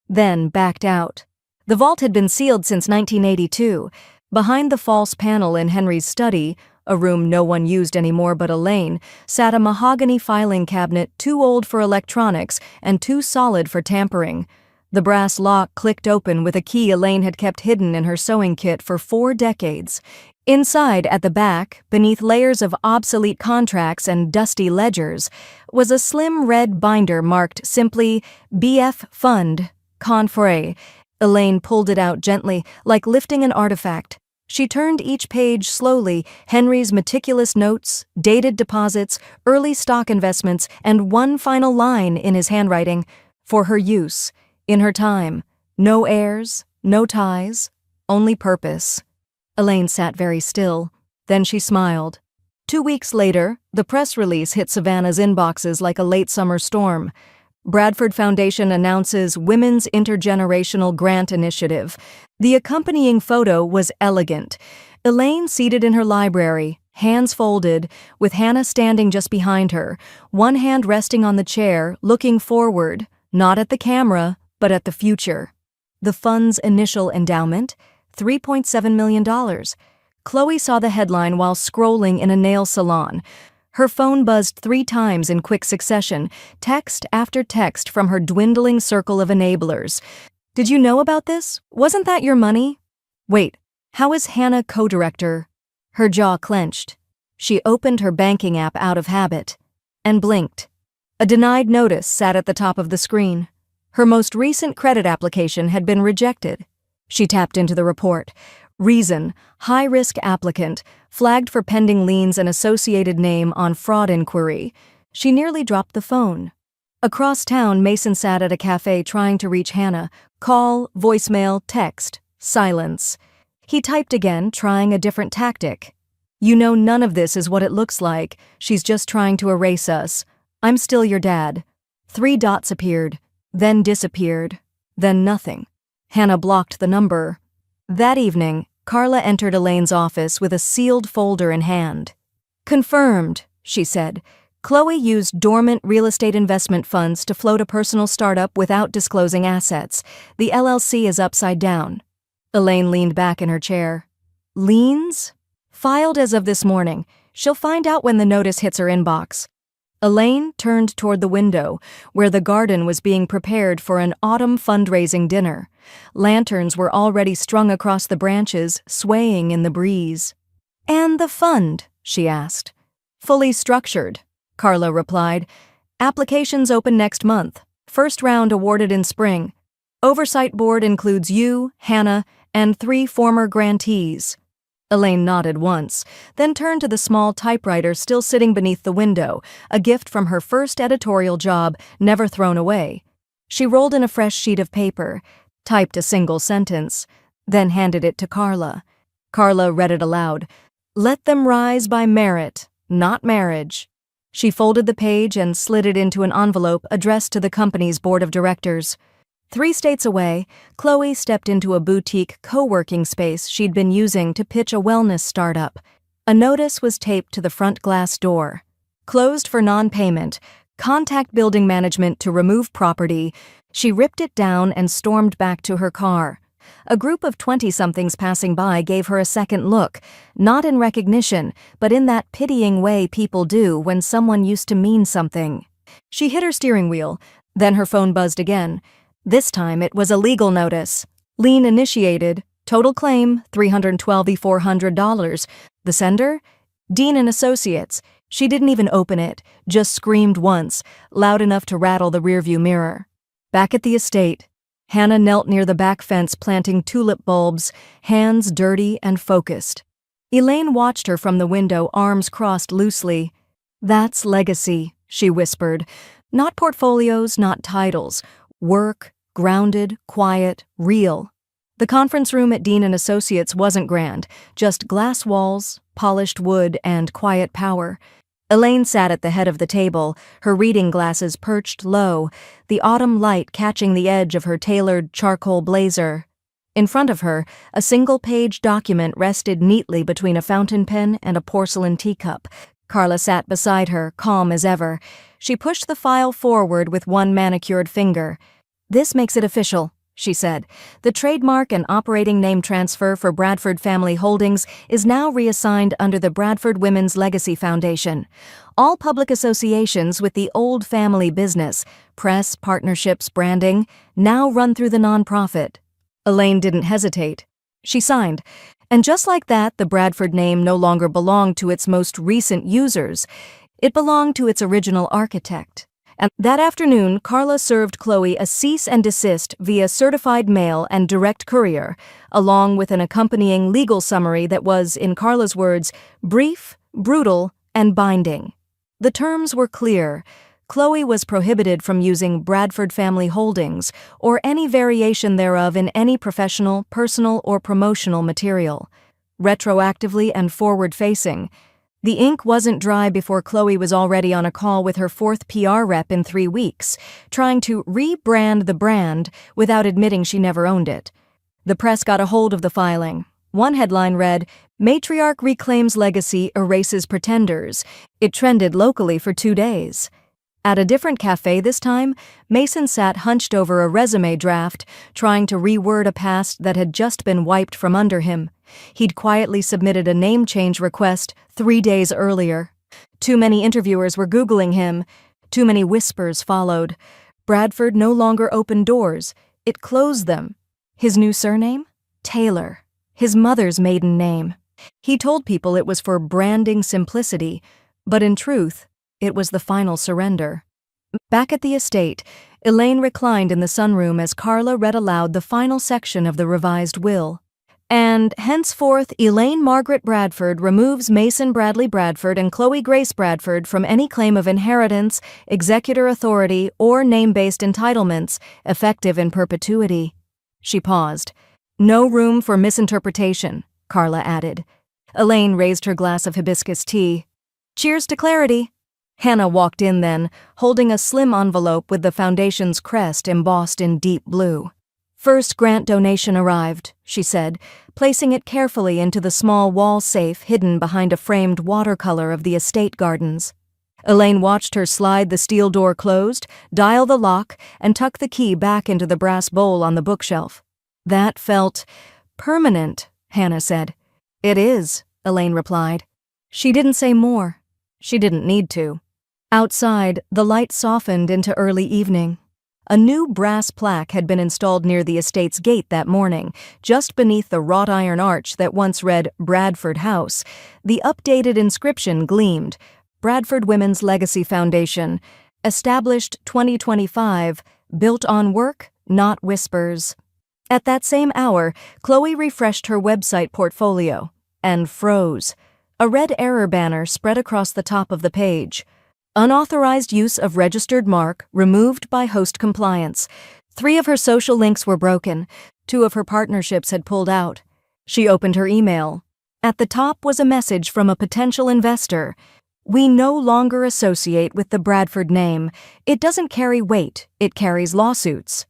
then backed out. The vault had been sealed since 1982. Behind the false panel in Henry's study, a room no one used anymore but Elaine, sat a mahogany filing cabinet too old for electronics and too solid for tampering. The brass lock clicked open with a key Elaine had kept hidden in her sewing kit for 4 decades. Inside, at the back, beneath layers of obsolete contracts and dusty ledgers, was a slim red binder marked simply BF Fund, Confray. Elaine pulled it out gently, like lifting an artifact. She turned each page slowly, Henry's meticulous notes, dated deposits, early stock investments, and one final line in his handwriting. For her use, in her time. No heirs, no ties, only purpose. Elaine sat very still. Then she smiled. 2 weeks later, the press release hit Savannah's inboxes like a late summer storm. Bradford Foundation announces Women's Intergenerational Grant Initiative. The accompanying photo was elegant. Elaine seated in her library, hands folded, with Hannah standing just behind her, one hand resting on the chair, looking forward, not at the camera, but at the future. The fund's initial endowment? $3.7 million. Chloe saw the headline while scrolling in a nail salon. Her phone buzzed 3 times in quick succession, text after text from her dwindling circle of enablers. "Did you know about this? Wasn't that your money?" "Wait, how is Hannah co-director?" Her jaw clenched. She opened her banking app out of habit and blinked. A denied notice sat at the top of the screen. Her most recent credit application had been rejected. She tapped into the report. Reason: high-risk applicant, flagged for pending liens and associated name on fraud inquiry. She nearly dropped the phone. Across town, Mason sat at a cafe trying to reach Hannah. Call, voicemail, text, silence. He typed again, trying a different tactic. "You know none of this is what it looks like. She's just trying to erase us. I'm still your dad." 3 dots appeared, then disappeared, then nothing. Hannah blocked the number. That evening, Carla entered Elaine's office with a sealed folder in hand. "Confirmed," she said. "Chloe used dormant real estate investment funds to float a personal startup without disclosing assets. The LLC is upside down." Elaine leaned back in her chair. "Liens? Filed as of this morning. She'll find out when the notice hits her inbox." Elaine turned toward the window, where the garden was being prepared for an autumn fundraising dinner. Lanterns were already strung across the branches, swaying in the breeze. "And the fund?" she asked. "Fully structured," Carla replied. "Applications open next month. First round awarded in spring. Oversight board includes you, Hannah, and 3 former grantees." Elaine nodded once, then turned to the small typewriter still sitting beneath the window, a gift from her first editorial job, never thrown away. She rolled in a fresh sheet of paper, typed a single sentence, then handed it to Carla. Carla read it aloud. "Let them rise by merit, not marriage." She folded the page and slid it into an envelope addressed to the company's board of directors. 3 states away, Chloe stepped into a boutique co-working space she'd been using to pitch a wellness startup. A notice was taped to the front glass door. "Closed for non-payment. Contact building management to remove property." She ripped it down and stormed back to her car. A group of 20-somethings passing by gave her a second look, not in recognition, but in that pitying way people do when someone used to mean something. She hit her steering wheel, then her phone buzzed again. This time it was a legal notice. Lien initiated. Total claim, $312,400. The sender? Dean and Associates. She didn't even open it, just screamed once, loud enough to rattle the rearview mirror. Back at the estate, Hannah knelt near the back fence planting tulip bulbs, hands dirty and focused. Elaine watched her from the window, arms crossed loosely. "That's legacy," she whispered. "Not portfolios, not titles. Work, grounded, quiet, real." The conference room at Dean and Associates wasn't grand, just glass walls, polished wood, and quiet power. Elaine sat at the head of the table, her reading glasses perched low, the autumn light catching the edge of her tailored charcoal blazer. In front of her, a single-page document rested neatly between a fountain pen and a porcelain teacup. Carla sat beside her, calm as ever. She pushed the file forward with one manicured finger. "This makes it official," she said. "The trademark and operating name transfer for Bradford Family Holdings is now reassigned under the Bradford Women's Legacy Foundation. All public associations with the old family business, press, partnerships, branding, now run through the nonprofit." Elaine didn't hesitate. She signed. And just like that, the Bradford name no longer belonged to its most recent users. It belonged to its original architect. And that afternoon, Carla served Chloe a cease and desist via certified mail and direct courier, along with an accompanying legal summary that was, in Carla's words, brief, brutal, and binding. The terms were clear. Chloe was prohibited from using Bradford Family Holdings or any variation thereof in any professional, personal, or promotional material. Retroactively and forward-facing, the ink wasn't dry before Chloe was already on a call with her fourth PR rep in 3 weeks, trying to rebrand the brand without admitting she never owned it. The press got a hold of the filing. One headline read, "Matriarch Reclaims Legacy, Erases Pretenders." It trended locally for 2 days. At a different cafe this time, Mason sat hunched over a resume draft, trying to reword a past that had just been wiped from under him. He'd quietly submitted a name change request 3 days earlier. Too many interviewers were Googling him. Too many whispers followed. Bradford no longer opened doors. It closed them. His new surname? Taylor. His mother's maiden name. He told people it was for branding simplicity, but in truth, it was the final surrender. Back at the estate, Elaine reclined in the sunroom as Carla read aloud the final section of the revised will. "And henceforth, Elaine Margaret Bradford removes Mason Bradley Bradford and Chloe Grace Bradford from any claim of inheritance, executor authority, or name-based entitlements, effective in perpetuity." She paused. "No room for misinterpretation," Carla added. Elaine raised her glass of hibiscus tea. "Cheers to clarity." Hannah walked in then, holding a slim envelope with the foundation's crest embossed in deep blue. "First grant donation arrived," she said, placing it carefully into the small wall safe hidden behind a framed watercolor of the estate gardens. Elaine watched her slide the steel door closed, dial the lock, and tuck the key back into the brass bowl on the bookshelf. "That felt permanent," Hannah said. "It is," Elaine replied. She didn't say more. She didn't need to. Outside, the light softened into early evening. A new brass plaque had been installed near the estate's gate that morning, just beneath the wrought iron arch that once read Bradford House. The updated inscription gleamed, "Bradford Women's Legacy Foundation, established 2025, built on work, not whispers." At that same hour, Chloe refreshed her website portfolio and froze. A red error banner spread across the top of the page. Unauthorized use of registered mark removed by host compliance. 3 of her social links were broken. 2 of her partnerships had pulled out. She opened her email. At the top was a message from a potential investor. "We no longer associate with the Bradford name. It doesn't carry weight, it carries lawsuits."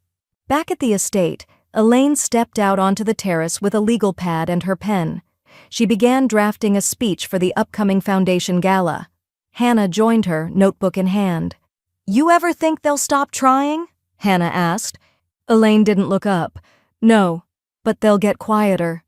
Back at the estate, Elaine stepped out onto the terrace with a legal pad and her pen. She began drafting a speech for the upcoming foundation gala. Hannah joined her, notebook in hand. "You ever think they'll stop trying?" Hannah asked. Elaine didn't look up. "No, but they'll get quieter.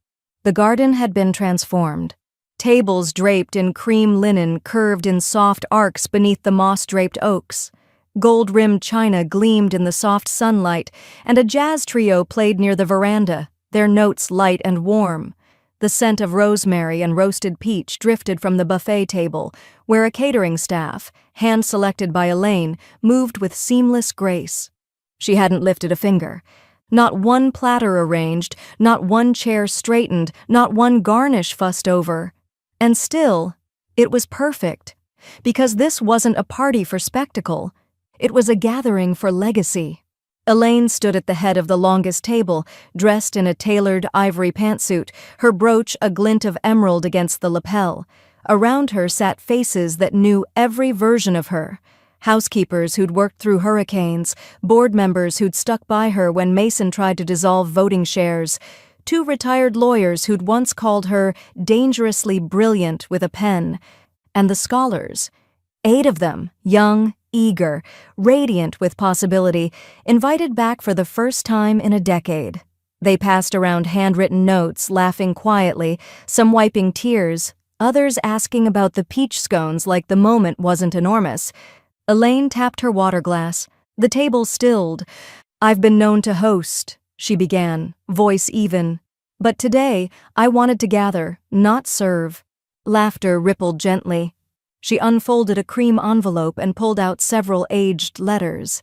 The garden had been transformed. Tables draped in cream linen curved in soft arcs beneath the moss-draped oaks. Gold-rimmed china gleamed in the soft sunlight, and a jazz trio played near the veranda, their notes light and warm. The scent of rosemary and roasted peach drifted from the buffet table, where a catering staff, hand-selected by Elaine, moved with seamless grace. She hadn't lifted a finger. Not one platter arranged, not one chair straightened, not one garnish fussed over. And still, it was perfect, because this wasn't a party for spectacle. It was a gathering for legacy. Elaine stood at the head of the longest table, dressed in a tailored ivory pantsuit, her brooch a glint of emerald against the lapel. Around her sat faces that knew every version of her. Housekeepers who'd worked through hurricanes, board members who'd stuck by her when Mason tried to dissolve voting shares, 2 retired lawyers who'd once called her dangerously brilliant with a pen, and the scholars, 8 of them, young, eager, radiant with possibility, invited back for the first time in a decade. They passed around handwritten notes, laughing quietly, some wiping tears, others asking about the peach scones like the moment wasn't enormous. Elaine tapped her water glass. The table stilled. "I've been known to host," she began, voice even. "But today, I wanted to gather, not serve." Laughter rippled gently. She unfolded a cream envelope and pulled out several aged letters.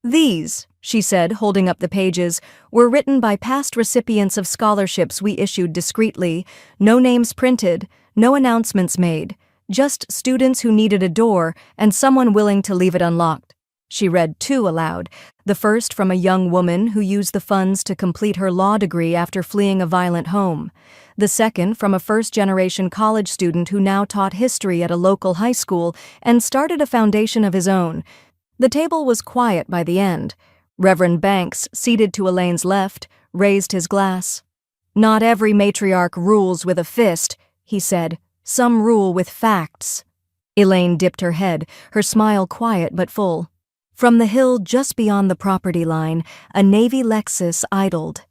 "These," she said, holding up the pages, "were written by past recipients of scholarships we issued discreetly, no names printed, no announcements made, just students who needed a door and someone willing to leave it unlocked." She read 2 aloud, the first from a young woman who used the funds to complete her law degree after fleeing a violent home. The second from a first-generation college student who now taught history at a local high school and started a foundation of his own. The table was quiet by the end. Reverend Banks, seated to Elaine's left, raised his glass. "Not every matriarch rules with a fist," he said. "Some rule with facts." Elaine dipped her head, her smile quiet but full. From the hill just beyond the property line, a navy Lexus idled.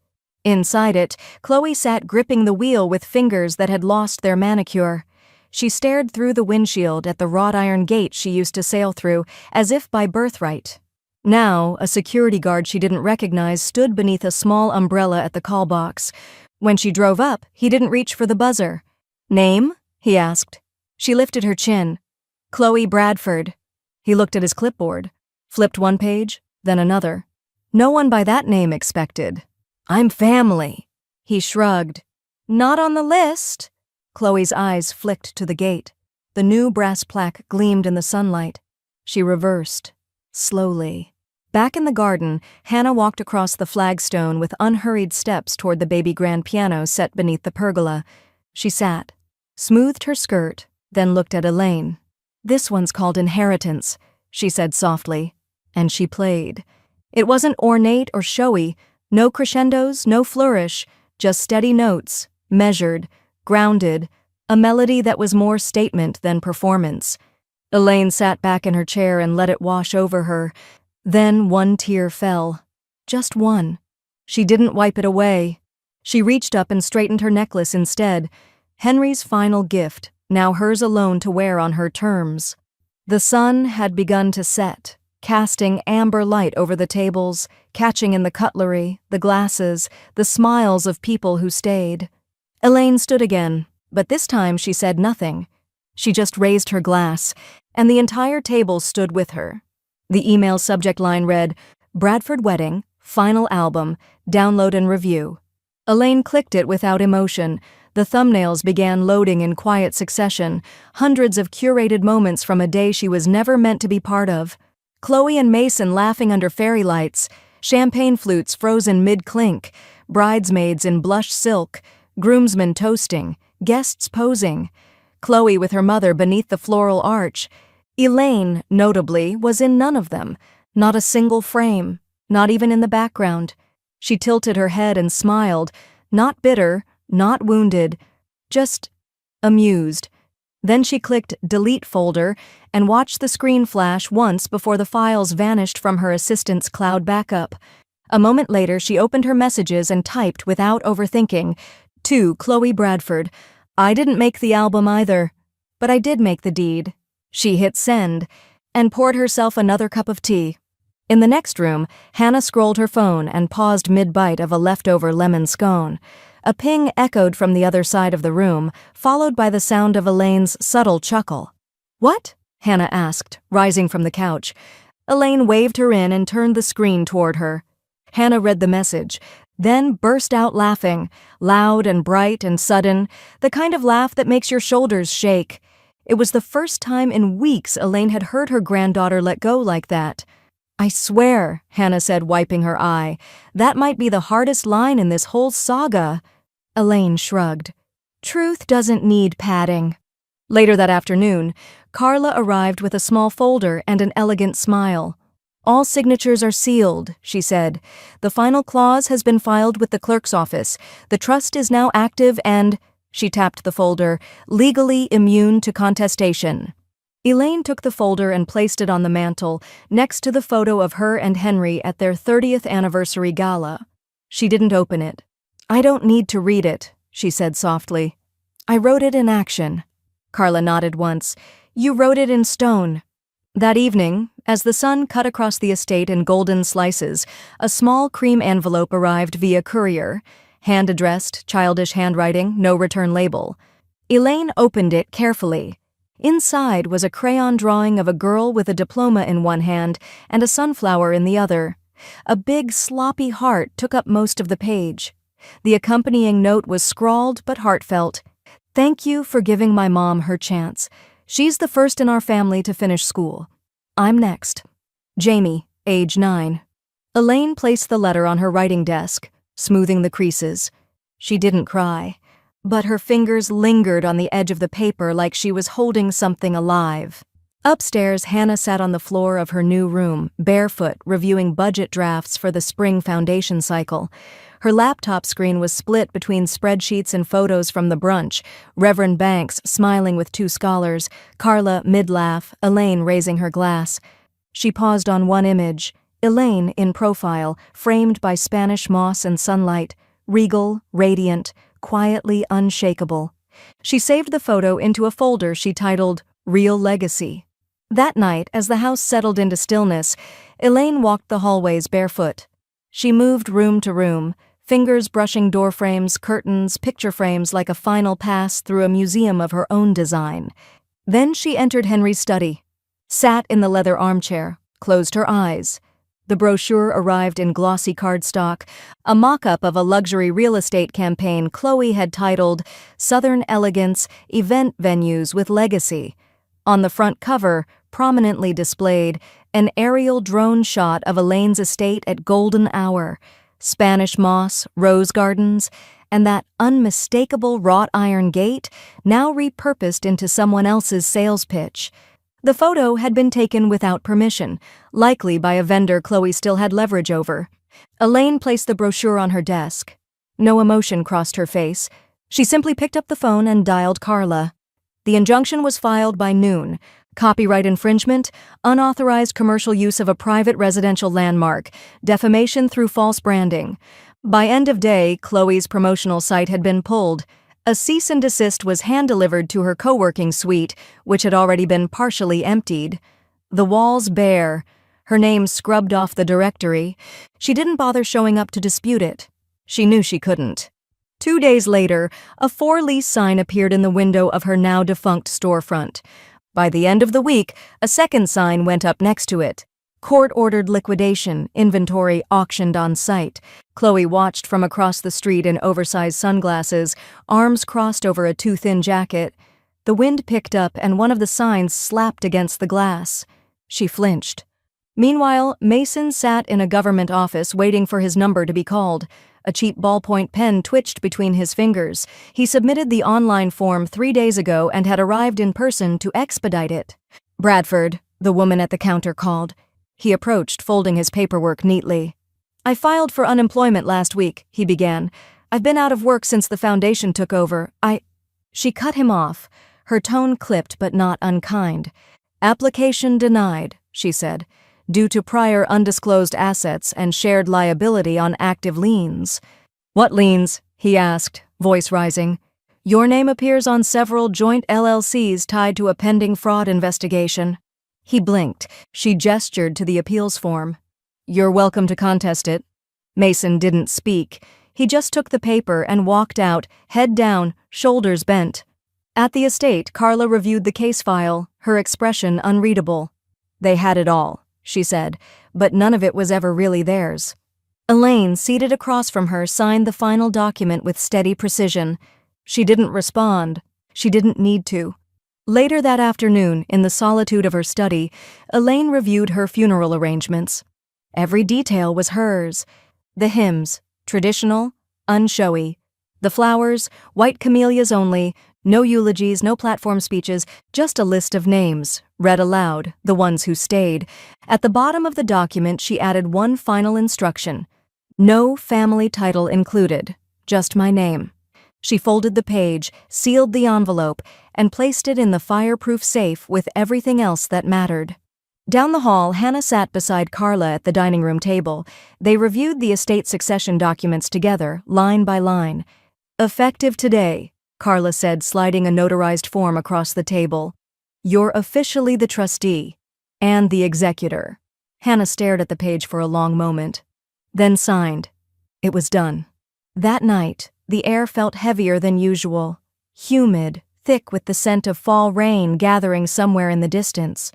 Inside it, Chloe sat gripping the wheel with fingers that had lost their manicure. She stared through the windshield at the wrought iron gate she used to sail through, as if by birthright. Now, a security guard she didn't recognize stood beneath a small umbrella at the call box. When she drove up, he didn't reach for the buzzer. "Name?" he asked. She lifted her chin. "Chloe Bradford." He looked at his clipboard, flipped one page, then another. "No one by that name expected." "I'm family." He shrugged. "Not on the list." Chloe's eyes flicked to the gate. The new brass plaque gleamed in the sunlight. She reversed, slowly. Back in the garden, Hannah walked across the flagstone with unhurried steps toward the baby grand piano set beneath the pergola. She sat, smoothed her skirt, then looked at Elaine. "This one's called Inheritance," she said softly, and she played. It wasn't ornate or showy, no crescendos, no flourish, just steady notes, measured, grounded, a melody that was more statement than performance. Elaine sat back in her chair and let it wash over her. Then one tear fell. Just one. She didn't wipe it away. She reached up and straightened her necklace instead. Henry's final gift, now hers alone to wear on her terms. The sun had begun to set, casting amber light over the tables, catching in the cutlery, the glasses, the smiles of people who stayed. Elaine stood again, but this time she said nothing. She just raised her glass, and the entire table stood with her. The email subject line read, "Bradford Wedding, Final Album, Download and Review." Elaine clicked it without emotion. The thumbnails began loading in quiet succession, hundreds of curated moments from a day she was never meant to be part of. Chloe and Mason laughing under fairy lights, champagne flutes frozen mid-clink, bridesmaids in blush silk, groomsmen toasting, guests posing. Chloe with her mother beneath the floral arch. Elaine, notably, was in none of them, not a single frame, not even in the background. She tilted her head and smiled, not bitter, not wounded, just amused. Then she clicked Delete Folder and watched the screen flash once before the files vanished from her assistant's cloud backup. A moment later, she opened her messages and typed without overthinking. To Chloe Bradford, I didn't make the album either, but I did make the deed. She hit send and poured herself another cup of tea. In the next room, Hannah scrolled her phone and paused mid-bite of a leftover lemon scone. A ping echoed from the other side of the room, followed by the sound of Elaine's subtle chuckle. "What?" Hannah asked, rising from the couch. Elaine waved her in and turned the screen toward her. Hannah read the message, then burst out laughing, loud and bright and sudden, the kind of laugh that makes your shoulders shake. It was the first time in weeks Elaine had heard her granddaughter let go like that. "I swear," Hannah said, wiping her eye, "that might be the hardest line in this whole saga." Elaine shrugged. "Truth doesn't need padding." Later that afternoon, Carla arrived with a small folder and an elegant smile. "All signatures are sealed," she said. "The final clause has been filed with the clerk's office. The trust is now active and," she tapped the folder, "legally immune to contestation." Elaine took the folder and placed it on the mantel, next to the photo of her and Henry at their 30th anniversary gala. She didn't open it. "I don't need to read it," she said softly. "I wrote it in action." Carla nodded once. "You wrote it in stone." That evening, as the sun cut across the estate in golden slices, a small cream envelope arrived via courier. Hand-addressed, childish handwriting, no return label. Elaine opened it carefully. Inside was a crayon drawing of a girl with a diploma in one hand and a sunflower in the other. A big, sloppy heart took up most of the page. The accompanying note was scrawled but heartfelt. "Thank you for giving my mom her chance. She's the first in our family to finish school. I'm next. Jamie, age 9. Elaine placed the letter on her writing desk, smoothing the creases. She didn't cry, but her fingers lingered on the edge of the paper like she was holding something alive. Upstairs, Hannah sat on the floor of her new room, barefoot, reviewing budget drafts for the spring foundation cycle. Her laptop screen was split between spreadsheets and photos from the brunch, Reverend Banks smiling with 2 scholars, Carla mid-laugh, Elaine raising her glass. She paused on one image, Elaine in profile, framed by Spanish moss and sunlight, regal, radiant, quietly unshakable. She saved the photo into a folder she titled Real Legacy. That night, as the house settled into stillness, Elaine walked the hallways barefoot. She moved room to room, fingers brushing doorframes, curtains, picture frames like a final pass through a museum of her own design. Then she entered Henry's study, sat in the leather armchair, closed her eyes. The brochure arrived in glossy cardstock, a mock-up of a luxury real estate campaign Chloe had titled Southern Elegance, Event Venues with Legacy. On the front cover, prominently displayed, an aerial drone shot of Elaine's estate at golden hour, Spanish moss, rose gardens, and that unmistakable wrought iron gate now repurposed into someone else's sales pitch. The photo had been taken without permission, likely by a vendor Chloe still had leverage over. Elaine placed the brochure on her desk. No emotion crossed her face. She simply picked up the phone and dialed Carla. The injunction was filed by noon. Copyright infringement, unauthorized commercial use of a private residential landmark, defamation through false branding. By end of day, Chloe's promotional site had been pulled. A cease and desist was hand-delivered to her co-working suite, which had already been partially emptied. The walls bare, her name scrubbed off the directory. She didn't bother showing up to dispute it. She knew she couldn't. 2 days later, a for-lease sign appeared in the window of her now-defunct storefront. By the end of the week, a second sign went up next to it. Court-ordered liquidation, inventory auctioned on site. Chloe watched from across the street in oversized sunglasses, arms crossed over a too-thin jacket. The wind picked up and one of the signs slapped against the glass. She flinched. Meanwhile, Mason sat in a government office waiting for his number to be called. A cheap ballpoint pen twitched between his fingers. He submitted the online form 3 days ago and had arrived in person to expedite it. "Bradford," the woman at the counter called. He approached, folding his paperwork neatly. "I filed for unemployment last week," he began. "I've been out of work since the foundation took over. She cut him off, her tone clipped but not unkind. "Application denied," she said. due to prior undisclosed assets and shared liability on active liens. "What liens?" he asked, voice rising. "Your name appears on several joint LLCs tied to a pending fraud investigation." He blinked. She gestured to the appeals form. "You're welcome to contest it." Mason didn't speak. He just took the paper and walked out, head down, shoulders bent. At the estate, Carla reviewed the case file, her expression unreadable. "They had it all," she said, "but none of it was ever really theirs." Elaine, seated across from her, signed the final document with steady precision. She didn't respond. She didn't need to. Later that afternoon, in the solitude of her study, Elaine reviewed her funeral arrangements. Every detail was hers. The hymns, traditional, unshowy. The flowers, white camellias only, no eulogies, no platform speeches, just a list of names, read aloud, the ones who stayed. At the bottom of the document, she added one final instruction. No family title included, just my name. She folded the page, sealed the envelope, and placed it in the fireproof safe with everything else that mattered. Down the hall, Hannah sat beside Carla at the dining room table. They reviewed the estate succession documents together, line by line. "Effective today," Carla said, sliding a notarized form across the table. "You're officially the trustee and the executor." Hannah stared at the page for a long moment, then signed. It was done. That night, the air felt heavier than usual, humid, thick with the scent of fall rain gathering somewhere in the distance.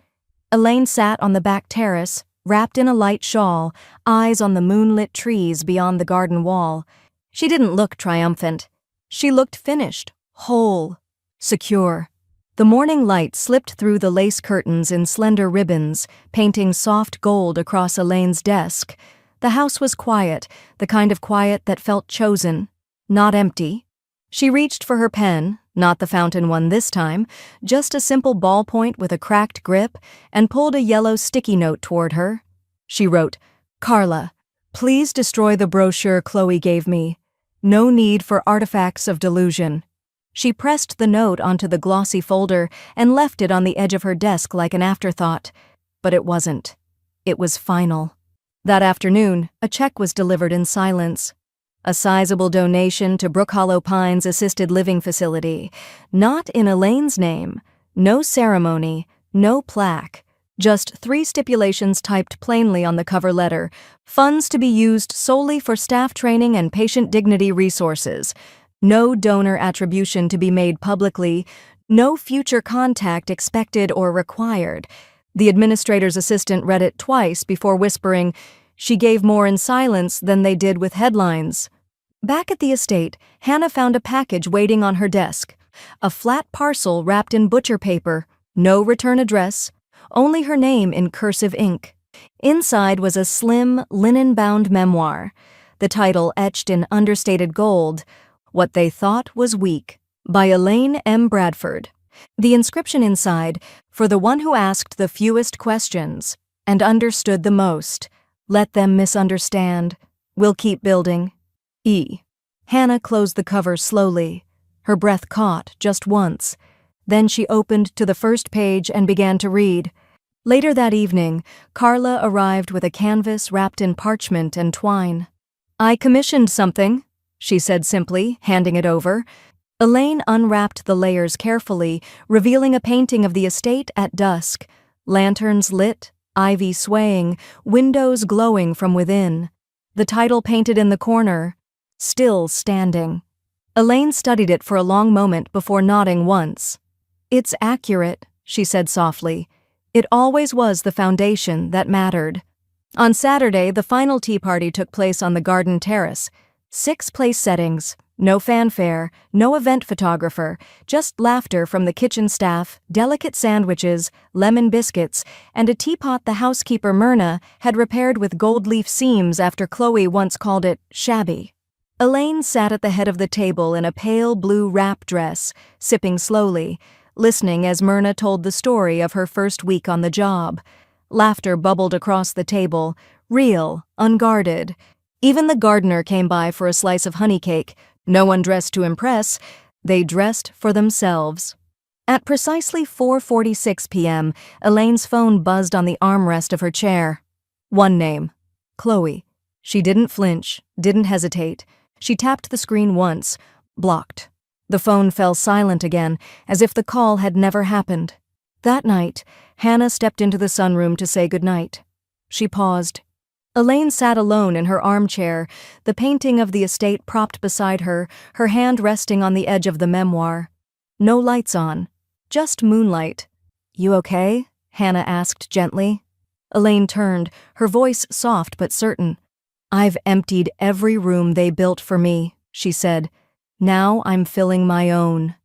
Elaine sat on the back terrace, wrapped in a light shawl, eyes on the moonlit trees beyond the garden wall. She didn't look triumphant. She looked finished, whole, secure. The morning light slipped through the lace curtains in slender ribbons, painting soft gold across Elaine's desk. The house was quiet, the kind of quiet that felt chosen, not empty. She reached for her pen, not the fountain one this time, just a simple ballpoint with a cracked grip, and pulled a yellow sticky note toward her. She wrote, "Carla, please destroy the brochure Chloe gave me. No need for artifacts of delusion." She pressed the note onto the glossy folder and left it on the edge of her desk like an afterthought. But it wasn't. It was final. That afternoon, a check was delivered in silence. A sizable donation to Brook Hollow Pines Assisted Living Facility. Not in Elaine's name. No ceremony, no plaque. Just 3 stipulations typed plainly on the cover letter. Funds to be used solely for staff training and patient dignity resources. No donor attribution to be made publicly. No future contact expected or required. The administrator's assistant read it twice before whispering, "She gave more in silence than they did with headlines." Back at the estate, Hannah found a package waiting on her desk. A flat parcel wrapped in butcher paper, no return address, only her name in cursive ink. Inside was a slim, linen-bound memoir, the title etched in understated gold, "What They Thought Was Weak," by Elaine M. Bradford. The inscription inside, "For the one who asked the fewest questions and understood the most. Let them misunderstand. We'll keep building. E." Hannah closed the cover slowly. Her breath caught just once. Then she opened to the first page and began to read. Later that evening, Carla arrived with a canvas wrapped in parchment and twine. "I commissioned something," she said simply, handing it over. Elaine unwrapped the layers carefully, revealing a painting of the estate at dusk. Lanterns lit, ivy swaying, windows glowing from within. The title painted in the corner, "Still Standing." Elaine studied it for a long moment before nodding once. "It's accurate," she said softly. "It always was the foundation that mattered." On Saturday, the final tea party took place on the garden terrace. 6 place settings, no fanfare, no event photographer, just laughter from the kitchen staff, delicate sandwiches, lemon biscuits, and a teapot the housekeeper Myrna had repaired with gold leaf seams after Chloe once called it shabby. Elaine sat at the head of the table in a pale blue wrap dress, sipping slowly, listening as Myrna told the story of her first week on the job. Laughter bubbled across the table, real, unguarded. Even the gardener came by for a slice of honey cake. No one dressed to impress. They dressed for themselves. At precisely 4:46 p.m., Elaine's phone buzzed on the armrest of her chair. One name. Chloe. She didn't flinch, didn't hesitate. She tapped the screen once. Blocked. The phone fell silent again, as if the call had never happened. That night, Hannah stepped into the sunroom to say goodnight. She paused. Elaine sat alone in her armchair, the painting of the estate propped beside her, her hand resting on the edge of the memoir. No lights on. Just moonlight. "You okay?" Hannah asked gently. Elaine turned, her voice soft but certain. "I've emptied every room they built for me," she said. "Now I'm filling my own."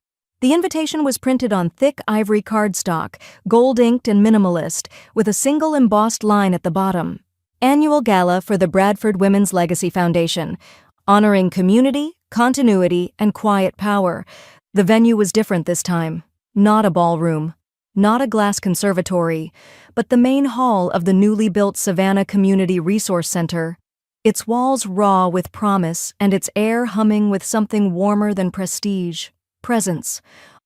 The invitation was printed on thick ivory cardstock, gold-inked and minimalist, with a single embossed line at the bottom. Annual Gala for the Bradford Women's Legacy Foundation, honoring community, continuity, and quiet power. The venue was different this time. Not a ballroom, not a glass conservatory, but the main hall of the newly built Savannah Community Resource Center. Its walls raw with promise and its air humming with something warmer than prestige. Presence.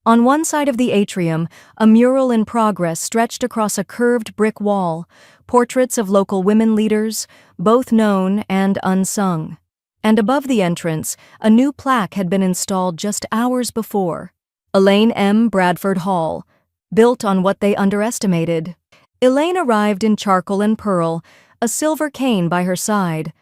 On one side of the atrium, a mural in progress stretched across a curved brick wall, portraits of local women leaders, both known and unsung. And above the entrance, a new plaque had been installed just hours before. Elaine M. Bradford Hall, built on what they underestimated. Elaine arrived in charcoal and pearl, a silver cane by her side.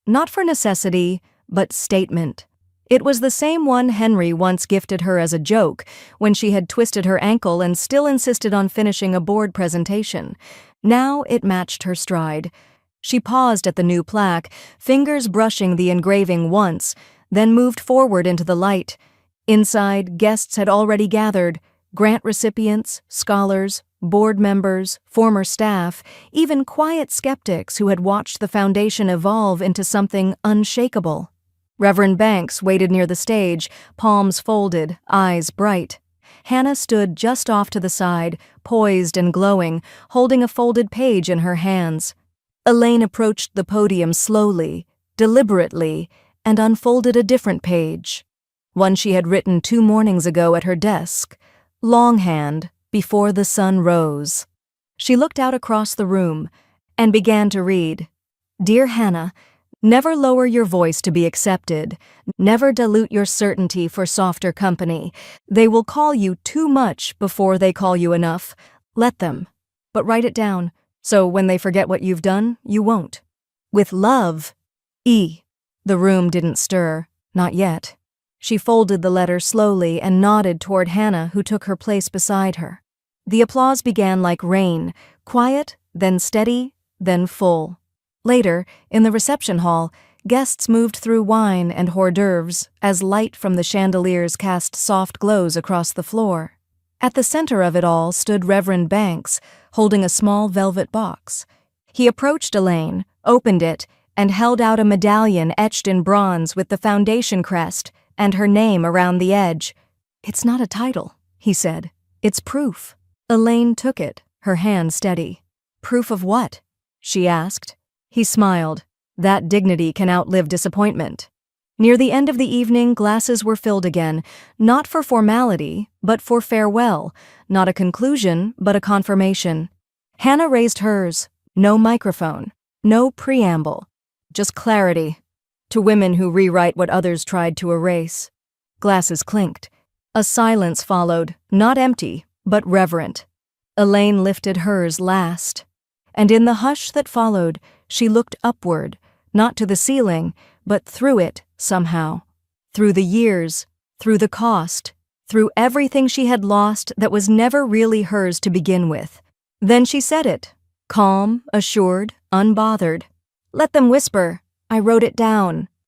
Not for necessity, but statement. It was the same one Henry once gifted her as a joke when she had twisted her ankle and still insisted on finishing a board presentation. Now it matched her stride. She paused at the new plaque, fingers brushing the engraving once, then moved forward into the light. Inside, guests had already gathered, grant recipients, scholars, board members, former staff, even quiet skeptics who had watched the foundation evolve into something unshakable. Reverend Banks waited near the stage, palms folded, eyes bright. Hannah stood just off to the side, poised and glowing, holding a folded page in her hands. Elaine approached the podium slowly, deliberately, and unfolded a different page. One she had written 2 mornings ago at her desk, longhand, before the sun rose. She looked out across the room and began to read. "Dear Hannah, never lower your voice to be accepted. Never dilute your certainty for softer company. They will call you too much before they call you enough. Let them. But write it down, so when they forget what you've done, you won't. With love, E." The room didn't stir, not yet. She folded the letter slowly and nodded toward Hannah, who took her place beside her. The applause began like rain, quiet, then steady, then full. Later, in the reception hall, guests moved through wine and hors d'oeuvres as light from the chandeliers cast soft glows across the floor. At the center of it all stood Reverend Banks, holding a small velvet box. He approached Elaine, opened it, and held out a medallion etched in bronze with the foundation crest and her name around the edge. "It's not a title," he said. "It's proof." Elaine took it, her hand steady. "Proof of what?" she asked. He smiled. "That dignity can outlive disappointment." Near the end of the evening, glasses were filled again, not for formality, but for farewell, not a conclusion, but a confirmation. Hannah raised hers. No microphone, no preamble, just clarity. To women who rewrite what others tried to erase. Glasses clinked. A silence followed, not empty, but reverent. Elaine lifted hers last. And in the hush that followed, she looked upward, not to the ceiling, but through it, somehow. Through the years, through the cost, through everything she had lost that was never really hers to begin with. Then she said it, calm, assured, unbothered. "Let them whisper. I wrote it down.